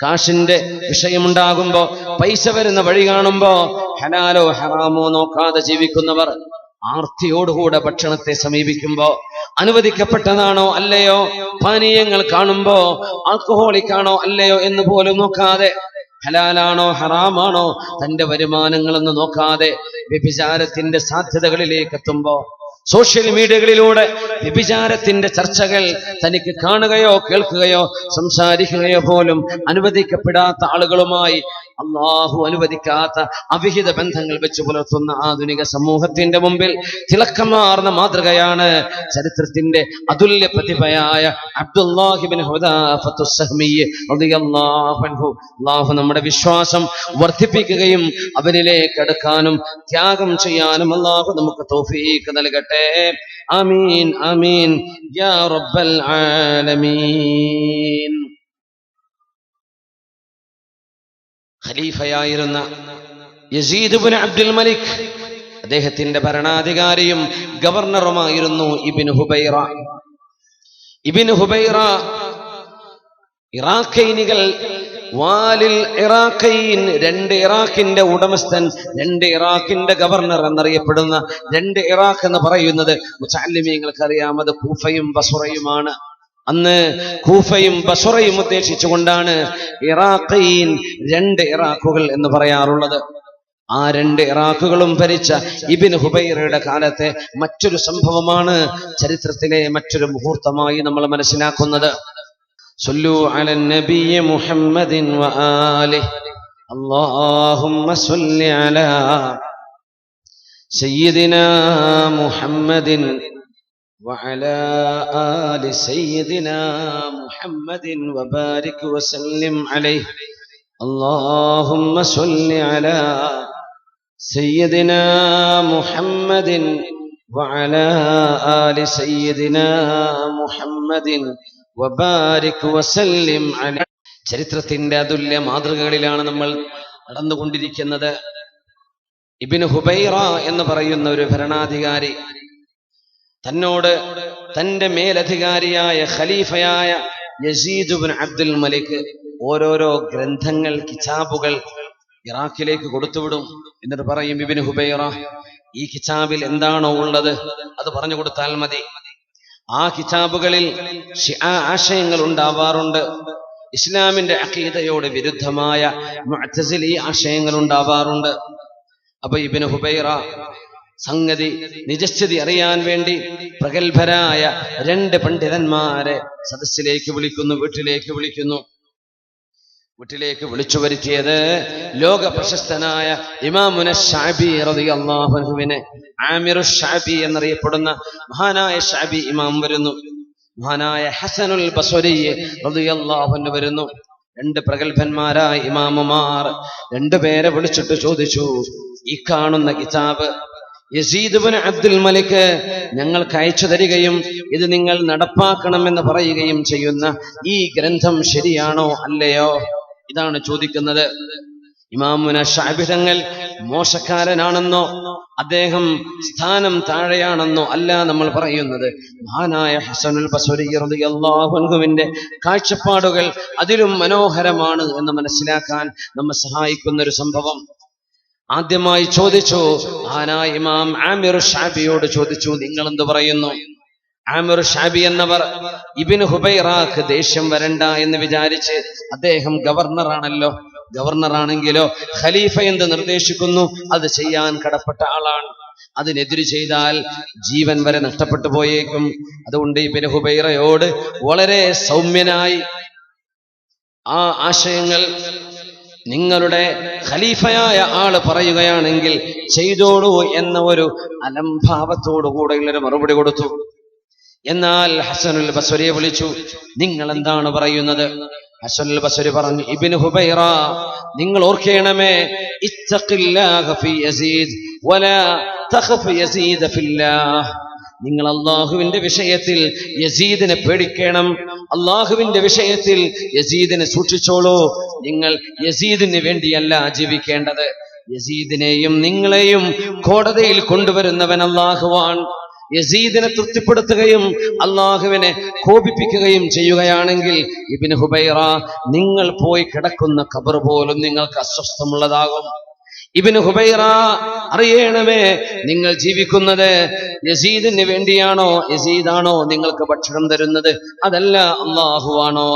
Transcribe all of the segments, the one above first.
കാശിന്റെ വിഷയമുണ്ടാകുമ്പോ, പൈസ വരുന്ന വഴി കാണുമ്പോ ഹലാലോ ഹറാമോ നോക്കാതെ ജീവിക്കുന്നവർ ആർത്തിയോടുകൂടെ ഭക്ഷണത്തെ സമീപിക്കുമ്പോ അനുവദിക്കപ്പെട്ടതാണോ അല്ലയോ, പാനീയങ്ങൾ കാണുമ്പോ ആൽക്കഹോളിക് ആണോ അല്ലയോ എന്ന് പോലും നോക്കാതെ, ഹലാലാണോ ഹറാമാണോ തന്റെ വരുമാനങ്ങളെന്ന് നോക്കാതെ വ്യഭിചാരത്തിന്റെ സാധ്യതകളിലേക്ക് എത്തുമ്പോ, സോഷ്യൽ മീഡിയകളിലൂടെ വ്യഭിചാരത്തിന്റെ ചർച്ചകൾ തനിക്ക് കാണുകയോ കേൾക്കുകയോ സംസാരിക്കുകയോ പോലും അനുവദിക്കപ്പെടാത്ത ആളുകളുമായി അള്ളാഹു അനുവദിക്കാത്ത അവിഹിത ബന്ധങ്ങൾ വെച്ച് പുലർത്തുന്ന ആധുനിക സമൂഹത്തിന്റെ മുമ്പിൽ തിളക്കമാർന്ന മാതൃകയാണ് ചരിത്രത്തിന്റെ അതുല്യ പ്രതിഭയായ അബ്ദുല്ലാഹി ഇബ്നു ഹുദാഫത്തു സഹ്മി റളിയല്ലാഹു അൻഹു. അള്ളാഹു നമ്മുടെ വിശ്വാസം വർദ്ധിപ്പിക്കുകയും അവനിലേക്ക് അടുക്കാനും ത്യാഗം ചെയ്യാനും അള്ളാഹു നമുക്ക് തൗഫീഖ് നൽകട്ടെ. ആമീൻ ആമീൻ യാ റബ്ബൽ ആലമീൻ. ഖലീഫയായിരുന്ന യസീദ് ഇബ്നു അബ്ദുൽ മലിക്, അദ്ദേഹത്തിന്റെ ഭരണാധികാരിയും ഗവർണറുമായിരുന്നു ഇബ്നു ഹുബൈറ. ഇബ്നു ഹുബൈറ ഇറാഖൈനികൾ വാലിൽ ഇറാഖൈൻ, രണ്ട് ഇറാഖിന്റെ ഉടമസ്ഥൻ, രണ്ട് ഇറാഖിന്റെ ഗവർണർ എന്നറിയപ്പെടുന്ന, രണ്ട് ഇറാഖ് എന്ന് പറയുന്നത് മുതഅല്ലിമീങ്ങൾക്ക് അത് കൂഫയും ബസ്റയുമാണ്. അന്ന് കൂഫയും ബസ്റയും ഉദ്ദേശിച്ചുകൊണ്ടാണ് ഇറാഖൈൻ, രണ്ട് ഇറാഖുകൾ എന്ന് പറയാറുള്ളത്. ആ രണ്ട് ഇറാഖുകളും ഭരിച്ച ഇബ്നു ഹുബൈറയുടെ കാലത്തെ മറ്റൊരു സംഭവമാണ് ചരിത്രത്തിലെ മറ്റൊരു മുഹൂർത്തമായി നമ്മൾ മനസ്സിലാക്കുന്നത്. സല്ലു അലൻ നബിയ്യ മുഹമ്മദിൻ വആലിഹി അല്ലാഹുമ്മ സല്ലി അലാ സയ്യിദിനാ മുഹമ്മദിൻ وعلى آل سيدنا محمد وبارك وسلم عليه اللهم صل على سيدنا محمد وعلى آل سيدنا محمد وبارك وسلم عليه. ചരിത്രത്തിന്റെ അതുല്യ മാതൃകകളിലാണ് നമ്മൾ നടന്നുകൊണ്ടിരിക്കുന്നത്. ഇബ്നു ഹുബൈറ എന്ന് പറയുന്ന ഒരു ഭരണാധികാരി തന്നോട് തന്റെ മേലധികാരിയായ ഖലീഫയായ യസീദ് ഇബ്നു അബ്ദുൽ മലിക് ഓരോരോ ഗ്രന്ഥങ്ങൾ, കിതാബുകൾ ഇറാഖിലേക്ക് കൊടുത്തുവിടും. എന്നിട്ട് പറയും, ഇബ്നു ഹുബൈറ, ഈ കിതാബിൽ എന്താണോ ഉള്ളത് അത് പറഞ്ഞു കൊടുത്താൽ മതി. ആ കിതാബുകളിൽ ആശയങ്ങൾ ഉണ്ടാവാറുണ്ട്. ഇസ്ലാമിന്റെ അഖീദയോട് വിരുദ്ധമായ മുഅ്തസിലി ആശയങ്ങൾ ഉണ്ടാവാറുണ്ട്. അപ്പൊ ഇബ്നു ഹുബൈറ സംഗതി നിജസ്ഥിതി അറിയാൻ വേണ്ടി പ്രഗത്ഭരായ രണ്ട് പണ്ഡിതന്മാരെ സദസ്സിലേക്ക് വിളിക്കുന്നു, വീട്ടിലേക്ക് വിളിച്ചു വരുത്തിയത് ലോക പ്രശസ്തനായ ഇമാമുന ശഅബി റളിയല്ലാഹു അൻഹുവിനെ, ആമിറു ശഅബി എന്നറിയപ്പെടുന്ന മഹാനായ ശഅബി ഇമാം വരുന്നു. മഹാനായ ഹസനുൽ ബസ്രി റളിയല്ലാഹു അൻഹു വരുന്നു. രണ്ട് പ്രഗത്ഭന്മാരായ ഇമാമുമാർ രണ്ടുപേരെ വിളിച്ചിട്ട് ചോദിച്ചു, ഈ കാണുന്ന കിതാബ് യസീദ് ഇബ്നു അബ്ദുൽ മലിക് ഞങ്ങൾക്ക് അയച്ചു തരികയും ഇത് നിങ്ങൾ നടപ്പാക്കണമെന്ന് പറയുകയും ചെയ്യുന്ന ഈ ഗ്രന്ഥം ശരിയാണോ അല്ലയോ? ഇതാണ് ചോദിക്കുന്നത്. ഇമാമുന ശഅബി തങ്ങൾ മോശക്കാരനാണെന്നോ അദ്ദേഹം സ്ഥാനം താഴെയാണെന്നോ അല്ല നമ്മൾ പറയുന്നത്. മഹാനായ ഹസനുൽ ബസ്രി റളിയല്ലാഹു അൻഹുവിന്റെ കാഴ്ചപ്പാടുകൾ അതിലും മനോഹരമാണ് എന്ന് മനസ്സിലാക്കാൻ നമ്മെ സഹായിക്കുന്ന ഒരു സംഭവം. ആദ്യമായി ചോദിച്ചു, മഹാനായ ഇമാം ആമിർ ശഅബിയോട് ചോദിച്ചു, നിങ്ങൾ എന്ത് പറയുന്നു? ആമിർ ശഅബി എന്നവർ ഇബ്നു ഹുബൈറാക്ക് ദേഷ്യം വരണ്ട എന്ന് വിചാരിച്ച്, അദ്ദേഹം ഗവർണറാണല്ലോ, ഗവർണറാണെങ്കിലോ ഖലീഫ എന്ത് നിർദ്ദേശിക്കുന്നു അത് ചെയ്യാൻ കടപ്പെട്ട ആളാണ്. അതിനെതിര് ചെയ്താൽ ജീവൻ വരെ നഷ്ടപ്പെട്ടു പോയേക്കും. അതുകൊണ്ട് ഇബ്നു ഹുബൈറയോട് വളരെ സൗമ്യനായി ആ ആശയങ്ങൾ നിങ്ങളുടെ ഖലീഫയായ ആള് പറയുകയാണെങ്കിൽ ചെയ്തോളൂ എന്ന ഒരു അലംഭാവത്തോടുകൂടെയുള്ളൊരു മറുപടി കൊടുത്തു. എന്നാൽ ഹസനുൽ ബസ്രിയെ വിളിച്ചു, നിങ്ങൾ എന്താണ് പറയുന്നത്? ഹസനുൽ ബസ്രി പറഞ്ഞു, ഇബ്നു ഹുബൈറ, നിങ്ങൾ ഓർക്കണമേ, ഇത്തഖില്ലാഹ ഫീ യസീദ് വലാ തഖഫ് യസീദ ഫില്ലാഹ്. നിങ്ങൾ അള്ളാഹുവിന്റെ വിഷയത്തിൽ യസീദിനെ പേടിക്കണം, അള്ളാഹുവിന്റെ വിഷയത്തിൽ യസീദിനെ സൂക്ഷിച്ചോളൂ. നിങ്ങൾ യസീദിന് വേണ്ടിയല്ല ജീവിക്കേണ്ടത്. യസീദിനെയും നിങ്ങളെയും കോടതിയിൽ കൊണ്ടുവരുന്നവൻ അള്ളാഹുവാൻ. യസീദിനെ തൃപ്തിപ്പെടുത്തുകയും അള്ളാഹുവിനെ കോപിപ്പിക്കുകയും ചെയ്യുകയാണെങ്കിൽ ഇബ്നു ഹുബൈറ, നിങ്ങൾ പോയി കിടക്കുന്ന ഖബർ പോലും നിങ്ങൾക്ക് അസ്വസ്ഥമുള്ളതാകും. ഇബ്നു ഹുബൈറ, അറിയണമേ, നിങ്ങൾ ജീവിക്കുന്നത് യസീദിന് വേണ്ടിയാണോ? യസീദാണോ നിങ്ങൾക്ക് ഭക്ഷണം തരുന്നത്? അതല്ല, അള്ളാഹുവാണോ?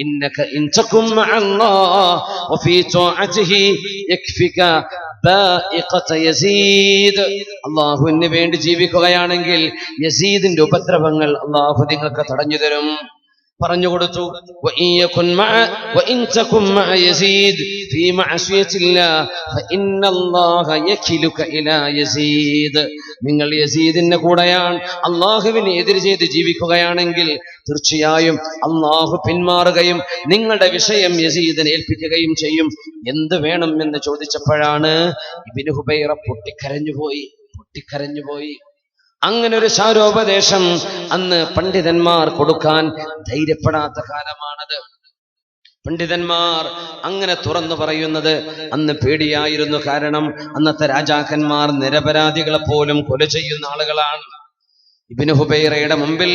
ഇന്നക ഇൻ തകും മഅല്ലാഹ് വഫീ തആതിഹി യക്ഫിക ബാഇഖത യസീദ്. അള്ളാഹുവിന് വേണ്ടി ജീവിക്കുകയാണെങ്കിൽ യസീദിന്റെ ഉപദ്രവങ്ങൾ അള്ളാഹു നിങ്ങൾക്ക് തടഞ്ഞു തരും. പറഞ്ഞുകൊടുത്തു, നിങ്ങൾ യസീദിന്റെ കൂടെയാണ് അള്ളാഹുവിനെ എതിര് ചെയ്ത് ജീവിക്കുകയാണെങ്കിൽ തീർച്ചയായും അള്ളാഹു പിന്മാറുകയും നിങ്ങളുടെ വിഷയം യസീദിനെ ഏൽപ്പിക്കുകയും ചെയ്യും. എന്ത് വേണം എന്ന് ചോദിച്ചപ്പോഴാണ് ഇബ്നു ഹുബൈറ പൊട്ടിക്കരഞ്ഞുപോയി. അങ്ങനെ ഒരു ശാരോപദേശം അന്ന് പണ്ഡിതന്മാർ കൊടുക്കാൻ ധൈര്യപ്പെടാത്ത കാലമാണത്. പണ്ഡിതന്മാർ അങ്ങനെ തുറന്നു പറയുന്നത് അന്ന് പേടിയായിരുന്നു. കാരണം അന്നത്തെ രാജാക്കന്മാർ നിരപരാധികളെ പോലും കൊല ചെയ്യുന്ന ആളുകളാണ്. ഇബ്നു ഹുബൈറയുടെ മുമ്പിൽ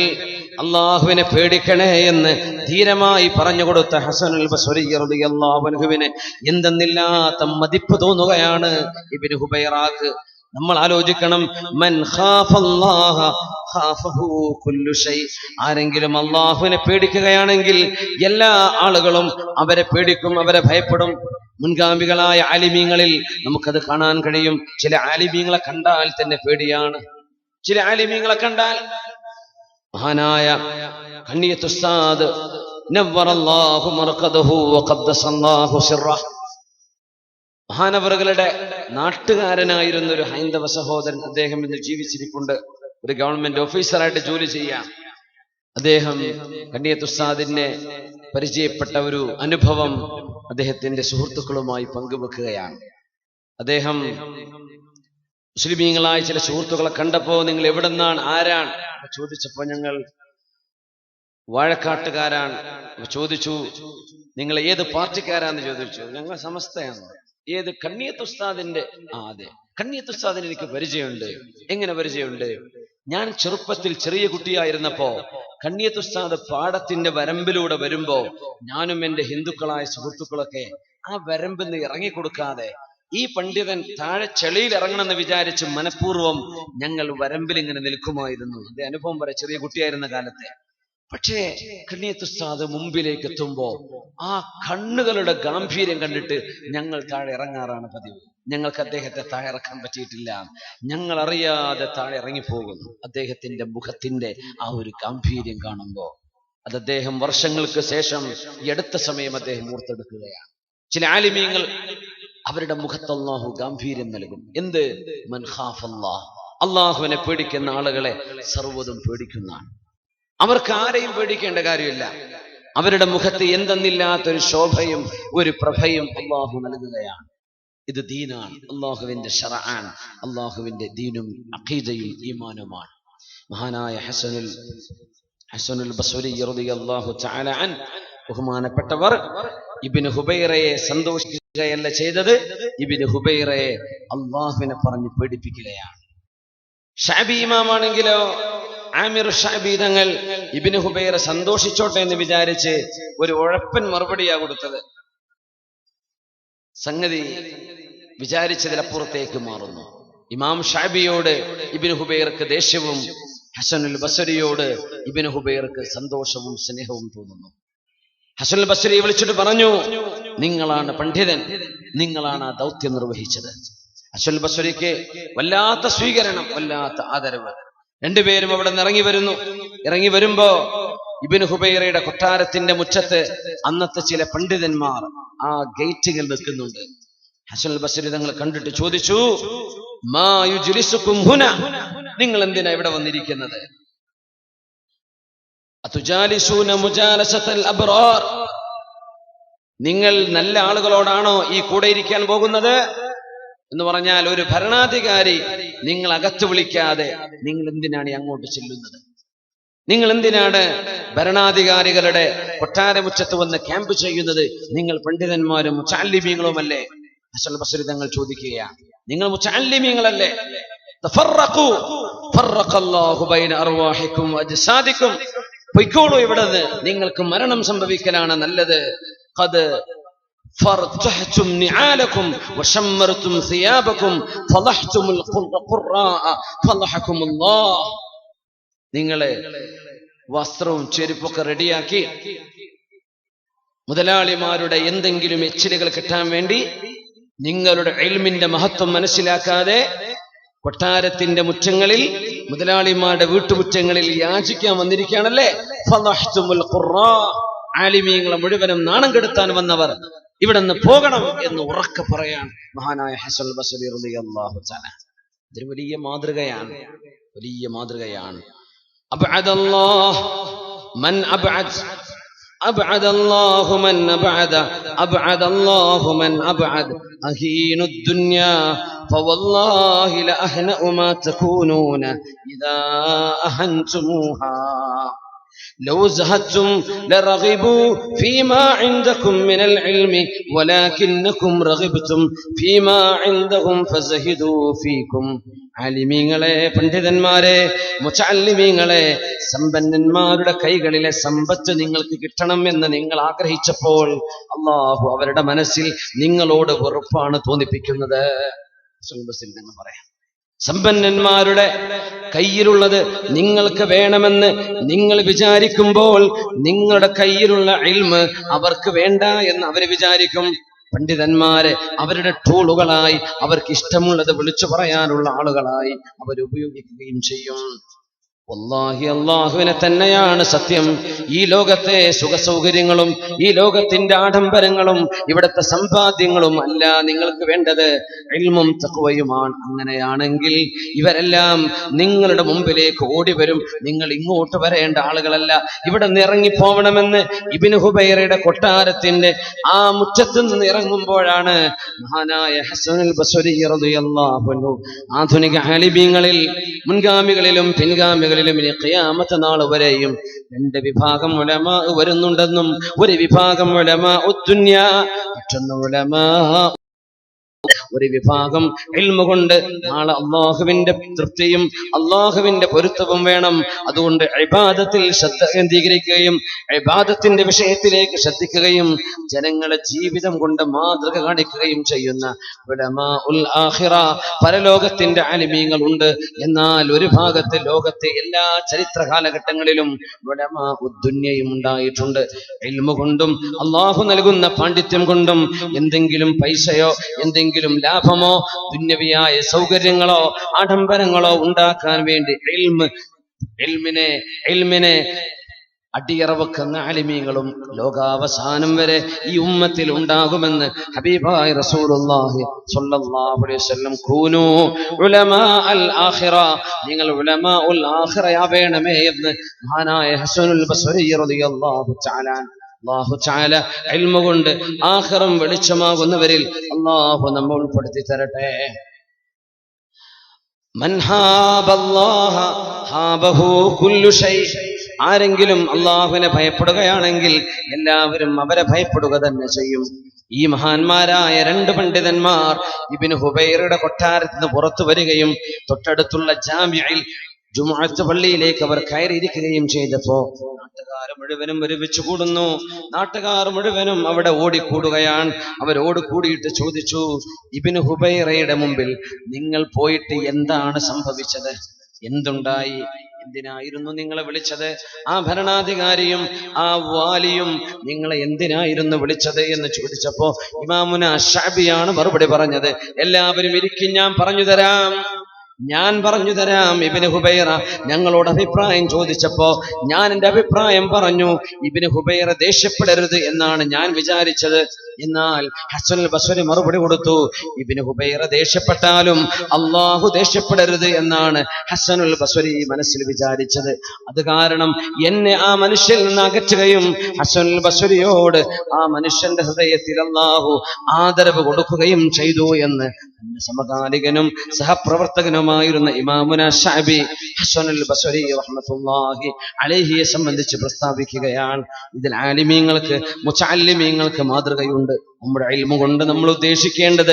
അള്ളാഹുവിനെ പേടിക്കണേ എന്ന് ധീരമായി പറഞ്ഞുകൊടുത്ത ഹസനുൽ ബസ്രി റളിയല്ലാഹു അൻഹുവിനെ എന്തെന്നില്ലാത്ത മതിപ്പ് തോന്നുകയാണ് ഇബ്നു ഹുബൈറാക്ക്. നമ്മൾ ആലോചിക്കണം, മൻ ഖാഫല്ലാഹ ഖാഫഹു കുല്ലു ഷൈ. ആരെങ്കിലും അള്ളാഹുവിനെ പേടിക്കുകയാണെങ്കിൽ എല്ലാ ആളുകളും അവരെ പേടിക്കും, അവരെ ഭയപ്പെടും. മുൻഗാമികളായ ആലിമീങ്ങളിൽ നമുക്കത് കാണാൻ കഴിയും. ചില ആലിമീങ്ങളെ കണ്ടാൽ തന്നെ പേടിയാണ്. ചില ആലിമീങ്ങളെ കണ്ടാൽ, മഹാനായ കണ്ണിയത്ത് ഉസ്താദ് നവ്വറല്ലാഹു മർഖദഹു വഖദ്ദസല്ലാഹു സിർറഹു, മഹാനവറുകളുടെ നാട്ടുകാരനായിരുന്ന ഒരു ഹൈന്ദവ സഹോദരൻ, അദ്ദേഹം ഇന്ന് ജീവിച്ചിരിപ്പുണ്ട്. ഒരു ഗവൺമെന്റ് ഓഫീസറായിട്ട് ജോലി ചെയ്യാം. അദ്ദേഹം കണ്ണിയത്ത് ഉസ്താദിനെ പരിചയപ്പെട്ട ഒരു അനുഭവം അദ്ദേഹത്തിന്റെ സുഹൃത്തുക്കളുമായി പങ്കുവെക്കുകയാണ്. അദ്ദേഹം മുസ്ലിമീങ്ങളായ ചില സുഹൃത്തുക്കളെ കണ്ടപ്പോ, നിങ്ങൾ എവിടെ നിന്നാണ്, ആരാണ് ചോദിച്ചപ്പോ, ഞങ്ങൾ വാഴക്കാട്ടുകാരാണ്. ചോദിച്ചു, നിങ്ങൾ ഏത് പാർട്ടിക്കാരാന്ന് ചോദിച്ചു. ഞങ്ങൾ സമസ്തയാണ്. ഏത്? കണ്ണിയത്ത് ഉസ്താദിന്റെ. അതെ, കണ്ണിയത്ത് ഉസ്താദിന് എനിക്ക് പരിചയമുണ്ട്. എങ്ങനെ പരിചയമുണ്ട്? ഞാൻ ചെറുപ്പത്തിൽ ചെറിയ കുട്ടിയായിരുന്നപ്പോ കണ്ണിയത്ത് ഉസ്താദ് പാടത്തിന്റെ വരമ്പിലൂടെ വരുമ്പോ ഞാനും എന്റെ ഹിന്ദുക്കളായ സുഹൃത്തുക്കളൊക്കെ ആ വരമ്പിൽ നിന്ന് ഇറങ്ങിക്കൊടുക്കാതെ ഈ പണ്ഡിതൻ താഴെ ചെളിയിൽ ഇറങ്ങണമെന്ന് വിചാരിച്ച് മനഃപൂർവ്വം ഞങ്ങൾ വരമ്പിൽ ഇങ്ങനെ നിൽക്കുമായിരുന്നു. എന്റെ അനുഭവം വരെ ചെറിയ കുട്ടിയായിരുന്ന കാലത്തെ. പക്ഷേ കണ്ണിയത്ത് ഉസ്താദ് മുമ്പിലേക്ക് എത്തുമ്പോ ആ കണ്ണുകളുടെ ഗാംഭീര്യം കണ്ടിട്ട് ഞങ്ങൾ താഴെ ഇറങ്ങാറാണ് പതിവ്. ഞങ്ങൾക്ക് അദ്ദേഹത്തെ താഴെ ഇറക്കാൻ പറ്റിയിട്ടില്ല. ഞങ്ങൾ അറിയാതെ താഴെ ഇറങ്ങിപ്പോകുന്നു. അദ്ദേഹത്തിന്റെ മുഖത്തിന്റെ ആ ഒരു ഗാംഭീര്യം കാണുമ്പോ അത് അദ്ദേഹം വർഷങ്ങൾക്ക് ശേഷം ഈ അടുത്ത സമയം അദ്ദേഹം ഓർത്തെടുക്കുകയാണ്. ചില ആലിമീങ്ങൾ അവരുടെ മുഖത്ത് അല്ലാഹു ഗാംഭീര്യം നൽകും. എന്ത്? മൻ ഖാഫല്ലാഹ്, അള്ളാഹുവിനെ പേടിക്കുന്ന ആളുകളെ സർവ്വതും പേടിക്കുന്നതാണ്. അവർക്ക് ആരെയും പേടിക്കേണ്ട കാര്യമില്ല. അവരുടെ മുഖത്ത് എന്തെന്നില്ലാത്തൊരു ശോഭയും ഒരു പ്രഭയും അള്ളാഹു നൽകുകയാണ്. ഇത് ദീനാണ്, അള്ളാഹുവിന്റെ ശറഅാണ്. അള്ളാഹുവിന്റെ ദീനും അഖീദയും ഈമാനുമാണ്. മഹാനായ ഹസനുൽ ബസ്രി റളിയല്ലാഹു തആല അൻ, ബഹുമാനപ്പെട്ടവർ ഇബ്നു ഹുബൈറയെ സന്തോഷിക്കുകയല്ല ചെയ്തത്, ഇബ്നു ഹുബൈറയെ അള്ളാഹുവിനെ പറഞ്ഞ് പേടിപ്പിക്കുകയാണ്. ഷഅബി ഇമാമാണെങ്കിലോ ആമിർ ഷഅബി തങ്ങൾ ഇബ്നു ഹുബൈറ സന്തോഷിച്ചോട്ടെ എന്ന് വിചാരിച്ച് ഒരു ഉഴപ്പൻ മറുപടിയാ കൊടുത്തത്. സംഗതി വിചാരിച്ചതിലപ്പുറത്തേക്ക് മാറുന്നു. ഇമാം ഷഅബിയോട് ഇബ്നു ഹുബൈറക്ക് ദേഷ്യവും ഹസനുൽ ബസ്രിയോട് ഇബ്നു ഹുബൈറക്ക് സന്തോഷവും സ്നേഹവും തോന്നുന്നു. ഹസനുൽ ബസ്രി വിളിച്ചിട്ട് പറഞ്ഞു, നിങ്ങളാണ് പണ്ഡിതൻ, നിങ്ങളാണ് ആ ദൗത്യം നിർവഹിച്ചത്. ഹസനുൽ ബസ്രിക്ക് വല്ലാത്ത സ്വീകരണം, വല്ലാത്ത ആദരവ്. രണ്ടുപേരും അവിടെ നിന്ന് ഇറങ്ങി വരുമ്പോ ഇബ്നു ഹുബൈറയുടെ കൊട്ടാരത്തിന്റെ മുറ്റത്ത് അന്നത്തെ ചില പണ്ഡിതന്മാർ ആ ഗേറ്റുകൾ നിൽക്കുന്നുണ്ട്. ഹസനുൽ ബസ്രി തങ്ങൾ കണ്ടിട്ട് ചോദിച്ചു, മാ യുജ്ലിസുകും ഹുന, നിങ്ങൾ എന്തിനാ ഇവിടെ വന്നിരിക്കുന്നത്? അതുജാലിസൂന മുജാലസത്തൽ അബ്റാർ, നിങ്ങൾ നല്ല ആളുകളോടാണോ ഈ കൂടെ ഇരിക്കാൻ പോകുന്നത്? എന്ന് പറഞ്ഞാൽ ഒരു ഭരണാധികാരി നിങ്ങൾ അകത്ത് വിളിക്കാതെ നിങ്ങൾ എന്തിനാണ് അങ്ങോട്ട് ചെല്ലുന്നത്? നിങ്ങൾ എന്തിനാണ് ഭരണാധികാരികളുടെ കൊട്ടാരമുറ്റത്ത് വന്ന് ക്യാമ്പ് ചെയ്യുന്നത്? നിങ്ങൾ പണ്ഡിതന്മാരും മുതഅല്ലിമീങ്ങളുമല്ലേ? ഹസനുൽ ബസ്രി തങ്ങൾ ചോദിക്കുകയാണ്, നിങ്ങൾ മുതഅല്ലിമീങ്ങളല്ലേ? തഫറഖു, ഫറഖല്ലാഹു ബൈന അർവാഹിക്കും വഅജ്സാദിക്കും. പൊയ്ക്കോളൂ ഇവിടുന്ന്, നിങ്ങൾക്ക് മരണം സംഭവിക്കലാണ് നല്ലത്. ഖദ് ഫർതഹ്തും നിആലകും വശമ്മർതും സിയാബകും ഫളഹ്തുമുൽ ഖുറാഅ ഫളഹകുമുല്ലാഹ്. നിങ്ങളെ വസ്ത്രവും ചെരുപ്പൊക്കെ റെഡിയാക്കി മുതലാളിമാരുടെ എന്തെങ്കിലും എച്ചിലുകൾ കിട്ടാൻ വേണ്ടി നിങ്ങളുടെ ഇൽമിന്റെ മഹത്വം മനസ്സിലാക്കാതെ കൊട്ടാരത്തിന്റെ മുറ്റങ്ങളിൽ, മുതലാളിമാരുടെ വീട്ടുമുറ്റങ്ങളിൽ യാചിക്കാൻ വന്നിരിക്കുകയാണല്ലേ. ഫളഹ്തുമുൽ ഖുറാ, ആലിമീങ്ങളെ മുഴുവനും നാണം കെടുത്താൻ വന്നവർ ഇവിടെ നിന്ന് പോകണം എന്ന് ഉറക്കെ പറയാൻ മഹാനായ ഹസൻ ബസ്രി റളിയല്ലാഹു തആല. ഇതൊരു വലിയ മാതൃകയാണ്, വലിയ മാതൃകയാണ്. അബ്അദല്ലാഹ് മൻ അബ്അദ്, അബ്അദല്ലാഹു മൻ അബ്അദ, അബ്അദല്ലാഹു മൻ അബ്അദ് അഹീനുദ് ദുനിയാ ഫവല്ലാഹി ലഅഹ്നഉ മാ തകൂനൂന ഇദാ അഹൻതുമുഹാ لو زهدتم لرغبوا فيما عندكم من العلم ولكنكم رغبتم فيما عندهم فزهدوا فيكم. ആലിമീങ്ങളെ, പണ്ഡിതന്മാരെ, മുതഅല്ലിമീങ്ങളെ, സമ്പന്നന്മാരുടെ കൈകളിലെ സമ്പത്ത് നിങ്ങൾക്ക് കിട്ടണം എന്ന് നിങ്ങൾ ആഗ്രഹിച്ചപ്പോൾ അല്ലാഹു അവരുടെ മനസ്സിൽ നിങ്ങളോട് വെറുപ്പാണ് തോന്നിപ്പിക്കുന്നത്. എന്ന് പറയാം, സമ്പന്നന്മാരുടെ കയ്യിലുള്ളത് നിങ്ങൾക്ക് വേണമെന്ന് നിങ്ങൾ വിചാരിക്കുമ്പോൾ നിങ്ങളുടെ കയ്യിലുള്ള ഇൽമ് അവർക്ക് വേണ്ട എന്ന് അവര് വിചാരിക്കും. പണ്ഡിതന്മാരെ അവരുടെ ടൂളുകളായി, അവർക്ക് ഇഷ്ടമുള്ളത് വിളിച്ചു പറയാനുള്ള ആളുകളായി അവരുപയോഗിക്കുകയും ചെയ്യും. വല്ലാഹി, അല്ലാഹുവിനെ തന്നെയാണ് സത്യം. ഈ ലോകത്തെ സുഖസൗകര്യങ്ങളും ഈ ലോകത്തിന്റെ ആഡംബരങ്ങളും ഇവിടുത്തെ സമ്പാദ്യങ്ങളും അല്ല നിങ്ങൾക്ക് വേണ്ടത്, ഇൽമും തഖ്വയുമാണ്. അങ്ങനെയാണെങ്കിൽ ഇവരെല്ലാം നിങ്ങളുടെ മുമ്പിലേക്ക് ഓടി വരും. നിങ്ങൾ ഇങ്ങോട്ട് വരേണ്ട ആളുകളല്ല. ഇവിടെ നിന്ന് ഇറങ്ങിപ്പോവണമെന്ന് ഇബ്നു ഹുബൈറയുടെ കൊട്ടാരത്തിന്റെ ആ മുറ്റത്ത് നിന്ന് ഇറങ്ങുമ്പോഴാണ് മഹാനായ ഹസനുൽ ബസ്രി റളിയല്ലാഹു അൻഹു ആധുനിക ആലിമീങ്ങളിൽ മുൻഗാമികളിലും പിൻഗാമികളിലും ഇനി ഖിയാമത്ത് നാൾ വരെയും രണ്ട് വിഭാഗം ഉലമാ വരുന്നുണ്ടെന്നും ഒരു വിഭാഗം ഉലമാ ഉദ്ദുനിയ, മറ്റൊന്ന് ഉലമാ, ഒരു വിഭാഗം ഇൽമു കൊണ്ട് നാളെ അല്ലാഹുവിന്റെ തൃപ്തിയും അല്ലാഹുവിന്റെ പൊരുത്തവും വേണം. അതുകൊണ്ട് ഇബാദത്തിൽ ശ്രദ്ധ കേന്ദ്രീകരിക്കുകയും ഇബാദത്തിന്റെ വിഷയത്തിലേക്ക് ശ്രദ്ധിക്കുകയും ജനങ്ങളെ ജീവിതം കൊണ്ട് മാതൃക കാണിക്കുകയും ചെയ്യുന്ന ഉലമാ ഉൽ ആഖിറ, പരലോകത്തിന്റെ ആലിമീങ്ങൾ ഉണ്ട്. എന്നാൽ ഒരു ഭാഗത്ത് ലോകത്തെ എല്ലാ ചരിത്ര കാലഘട്ടങ്ങളിലും ഉലമാ ഉദ്ദുനിയയും ഉണ്ടായിട്ടുണ്ട്. ഇൽമു കൊണ്ടും അല്ലാഹു നൽകുന്ന പാണ്ഡിത്യം കൊണ്ടും എന്തെങ്കിലും പൈസയോ എന്തെങ്കിലും ലാഭമോ ദുന്യവിയായ സൗകര്യങ്ങളോ ആഡംബരങ്ങളോ ഉണ്ടാക്കാൻ വേണ്ടി ഇൽമിനെ അടിയറ വെക്കുന്ന ആലിമീങ്ങളും ലോകാവസാനം വരെ ഈ ഉമ്മത്തിൽ ഉണ്ടാകുമെന്ന് ഹബീബായ റസൂലുള്ളാഹി സ്വല്ലല്ലാഹു അലൈഹി വസല്ലം കൂനൂ ഉലമാ അൽ ആഖിറ, നിങ്ങൾ ഉലമാ ഉൽ ആഖിറയാവേണമേ എന്ന് മഹാനായ ഹസനുൽ ബസ്രി റളിയല്ലാഹു തആല അല്ലാഹു തആല ഇൽമു കൊണ്ട് ആഖിറം വെളിച്ചമാകുന്നവരിൽ അല്ലാഹു നമ്മെ ഉൾപ്പെടുത്തി തരട്ടെ. മൻ ഹാബല്ലാഹ ഹാബഹു കുല്ലു ഷൈ, ആരെങ്കിലും അല്ലാഹുവിനെ ഭയപ്പെടുകയാണെങ്കിൽ എല്ലാവരും അവരെ ഭയപ്പെടുക തന്നെ ചെയ്യും. ഈ മഹാന്മാരായ രണ്ട് പണ്ഡിതന്മാർ ഇബ്നു ഹുബൈറയുടെ കൊട്ടാരത്തിൽ നിന്ന് പുറത്തു വരികയും തൊട്ടടുത്തുള്ള ജാമിഅയിൽ ജുമുഅത്ത് പള്ളിയിലേക്ക് അവർ കയറിയിരിക്കുകയും ചെയ്തപ്പോ നാട്ടുകാർ മുഴുവനും ഒരുമിച്ച് കൂടുന്നു. നാട്ടുകാർ മുഴുവനും അവിടെ ഓടിക്കൂടുകയാണ്. അവരോട് കൂടിയിട്ട് ചോദിച്ചു, ഇബ്നു ഹുബൈറയുടെ മുമ്പിൽ നിങ്ങൾ പോയിട്ട് എന്താണ് സംഭവിച്ചത്? എന്തുണ്ടായി? എന്തിനായിരുന്നു നിങ്ങളെ വിളിച്ചത്? ആ ഭരണാധികാരിയും ആ വാലിയും നിങ്ങളെ എന്തിനായിരുന്നു വിളിച്ചത് എന്ന് ചോദിച്ചപ്പോ ഇമാമുന ശഅബിയാണ് മറുപടി പറഞ്ഞത്. എല്ലാവരും ഇരിക്കും, ഞാൻ പറഞ്ഞു തരാം. ഇബ്നു ഹുബൈറ ഞങ്ങളോട് അഭിപ്രായം ചോദിച്ചപ്പോ ഞാൻ എന്റെ അഭിപ്രായം പറഞ്ഞു. ഇബ്നു ഹുബൈറ ദേഷ്യപ്പെടരുത് എന്നാണ് ഞാൻ വിചാരിച്ചത്. എന്നാൽ ഹസനുൽ ബസ്രി മറുപടി കൊടുത്തു, ഇബ്നു ഹുബൈറ ദേഷ്യപ്പെട്ടാലും അല്ലാഹു ദേഷ്യപ്പെടരുത് എന്നാണ് ഹസനുൽ ബസ്രി മനസ്സിൽ വിചാരിച്ചത്. അത് കാരണം എന്നെ ആ മനുഷ്യനിൽ നിന്ന് അകറ്റുകയും ഹസനുൽ ബസ്രിയോട് ആ മനുഷ്യന്റെ ഹൃദയത്തിൽ അല്ലാഹു ആദരവ് കൊടുക്കുകയും ചെയ്തു എന്ന് സമകാലികനും സഹപ്രവർത്തകനുമായിരുന്ന ഇമാമുന ശഅബി ഹസനുൽ ബസ്രി റഹ്മത്തുള്ളാഹി അലൈഹിയെ സംബന്ധിച്ച് പ്രസ്താവിക്കുകയാണ്. ഇതിൽ ആലിമീങ്ങൾക്ക് മുതഅല്ലിമീങ്ങൾക്ക് മാതൃകയുണ്ട്. നമ്മുടെ ഇൽമു കൊണ്ട് നമ്മൾ ഉദ്ദേശിക്കേണ്ടത്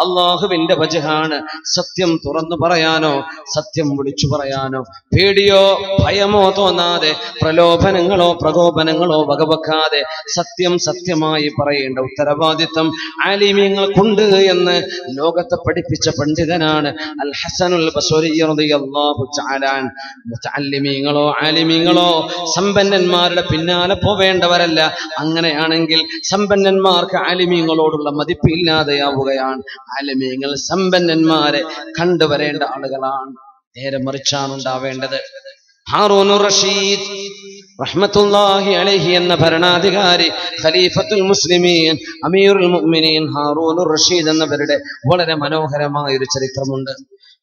അല്ലാഹുവിന്റെ വജ്ഹാണ്. സത്യം തുറന്നു പറയാനോ സത്യം വിളിച്ചു പറയാനോ പേടിയോ ഭയമോ തോന്നാതെ പ്രലോഭനങ്ങളോ പ്രകോപനങ്ങളോ വകവെക്കാതെ സത്യം സത്യമായി പറയേണ്ട ഉത്തരവാദിത്വം ആലിമീങ്ങൾക്കുണ്ട് എന്ന് ലോകത്തെ പഠിപ്പിച്ച പണ്ഡിതനാണ് അൽ ഹസനുൽ ബസ്രി റളിയല്ലാഹു തആല. മുതഅല്ലിമീങ്ങളോ ആലിമീങ്ങളോ സമ്പന്നന്മാരുടെ പിന്നാലെ പോവേണ്ടവരല്ല. അങ്ങനെയാണെങ്കിൽ സമ്പന്നന്മാർക്ക് ആലിമീങ്ങളോടുള്ള മതിപ്പില്ലാതെയാവുകയാണ്. ആലിമീങ്ങൾ സമ്പന്നന്മാരെ കണ്ടുവരേണ്ട ആളുകളാണ്. നേരെ മറിച്ചാണ് ഉണ്ടാവേണ്ടത്. ഹാറൂനുർ റഷീദ് റഹ്മത്തുള്ളാഹി അലൈഹി എന്ന ഭരണാധികാരി, ഖലീഫത്തുൽ മുസ്ലിമീൻ, അമീറുൽ മുഅ്മിനീൻ ഹാറൂനുർ റഷീദ് എന്നവരുടെ വളരെ മനോഹരമായ ഒരു ചരിത്രമുണ്ട്.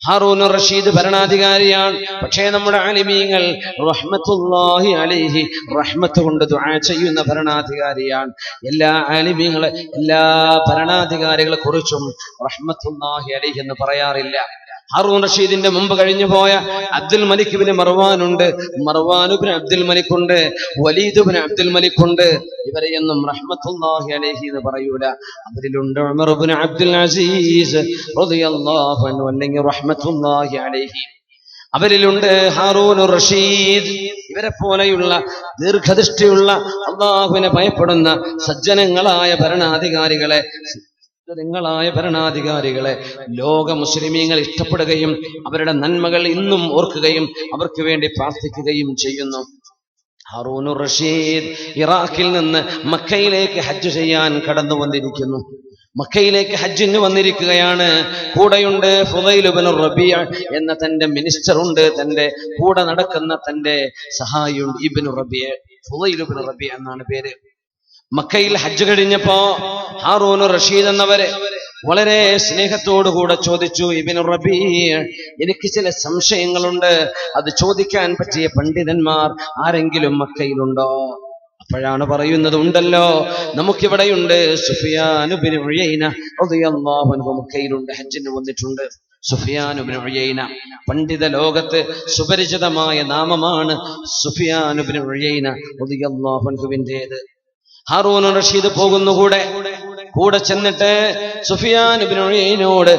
ഹാറൂനുർ റഷീദ് ഭരണാധികാരിയാണ്. പക്ഷേ നമ്മുടെ ആലിമീങ്ങൾ റഹ്മത്തുള്ളാഹി അലൈഹി റഹ്മത്ത് കൊണ്ട് ദുആ ചെയ്യുന്ന ഭരണാധികാരിയാണ്. എല്ലാ ആലിമീങ്ങളെ എല്ലാ ഭരണാധികാരികളെ കുറിച്ചും റഹ്മത്തുള്ളാഹി അലൈഹി എന്ന് പറയാറില്ല. ഹാറൂൻ റഷീദിന്റെ മുമ്പ് കഴിഞ്ഞു പോയ അബ്ദുൽ മലിക് ഇബ്നു മർവാൻ ഉണ്ട്, മർവാൻ ഇബ്നു അബ്ദുൽ മലിക് ഉണ്ട്, വലീദ് ഇബ്നു അബ്ദുൽ മലിക് ഉണ്ട്. ഇവരെയൊന്നും റഹ്മത്തുള്ളാഹി അലൈഹി എന്ന് പറയൂല. അവരിലുണ്ട് ഉമർ ഇബ്നു അബ്ദുൽ അസീസ് റളിയല്ലാഹു അൻഹു അല്ലെങ്കിൽ റഹ്മത്തുള്ളാഹി അലൈഹി. അവരിലുണ്ട് ഹാറൂനുർ റഷീദ്. ഇവരെ പോലെയുള്ള ദീർഘദൃഷ്ടിയുള്ള അല്ലാഹുവിനെ ഭയപ്പെടുന്ന സജ്ജനങ്ങളായ ഭരണാധികാരികളെ ലോക മുസ്ലിമീങ്ങൾ ഇഷ്ടപ്പെടുകയും അവരുടെ നന്മകൾ ഇന്നും ഓർക്കുകയും അവർക്ക് വേണ്ടി പ്രാർത്ഥിക്കുകയും ചെയ്യുന്നു. ഹാറൂനുർ റഷീദ് ഇറാഖിൽ നിന്ന് മക്കയിലേക്ക് ഹജ്ജ് ചെയ്യാൻ കടന്നു വന്നിരിക്കുന്നു. മക്കയിലേക്ക് ഹജ്ജിന് വന്നിരിക്കുകയാണ്. കൂടെയുണ്ട് ഫുളൈൽ ഇബ്നു റബീഅ എന്ന തന്റെ മിനിസ്റ്റർ ഉണ്ട്, തന്റെ കൂടെ നടക്കുന്ന തന്റെ സഹായിയുണ്ട്. ഇബ്നു റബീഅ, ഫുളൈൽ ഇബ്നു റബീഅ എന്നാണ് പേര്. മക്കയിൽ ഹജ്ജ് കഴിഞ്ഞപ്പോ ഹാറൂനുർ റഷീദ് എന്നവരെ വളരെ സ്നേഹത്തോടുകൂടെ ചോദിച്ചു, ഇബ്നു റബീഅ, എനിക്ക് ചില സംശയങ്ങളുണ്ട്, അത് ചോദിക്കാൻ പറ്റിയ പണ്ഡിതന്മാർ ആരെങ്കിലും മക്കയിലുണ്ടോ? അപ്പോഴാണ് പറയുന്നത്, ഉണ്ടല്ലോ, നമുക്കിവിടെയുണ്ട് സുഫിയാൻ ഇബ്നു ഉയൈന റളിയല്ലാഹു അൻഹു മക്കയിലുണ്ട്, ഹജ്ജിന് വന്നിട്ടുണ്ട്. സുഫിയാൻ ഇബ്നു ഉയൈന പണ്ഡിത ലോകത്ത് സുപരിചിതമായ നാമമാണ്. സുഫിയാൻ ഇബ്നു ഉയൈന റളിയല്ലാഹു അൻഹുവിന്റേത്. ഹാറൂൻ റഷീദ് പോകുന്നു. കൂടെ ചെന്നിട്ട് സുഫിയാൻ ഇബ്നു ഉയൈനയോട്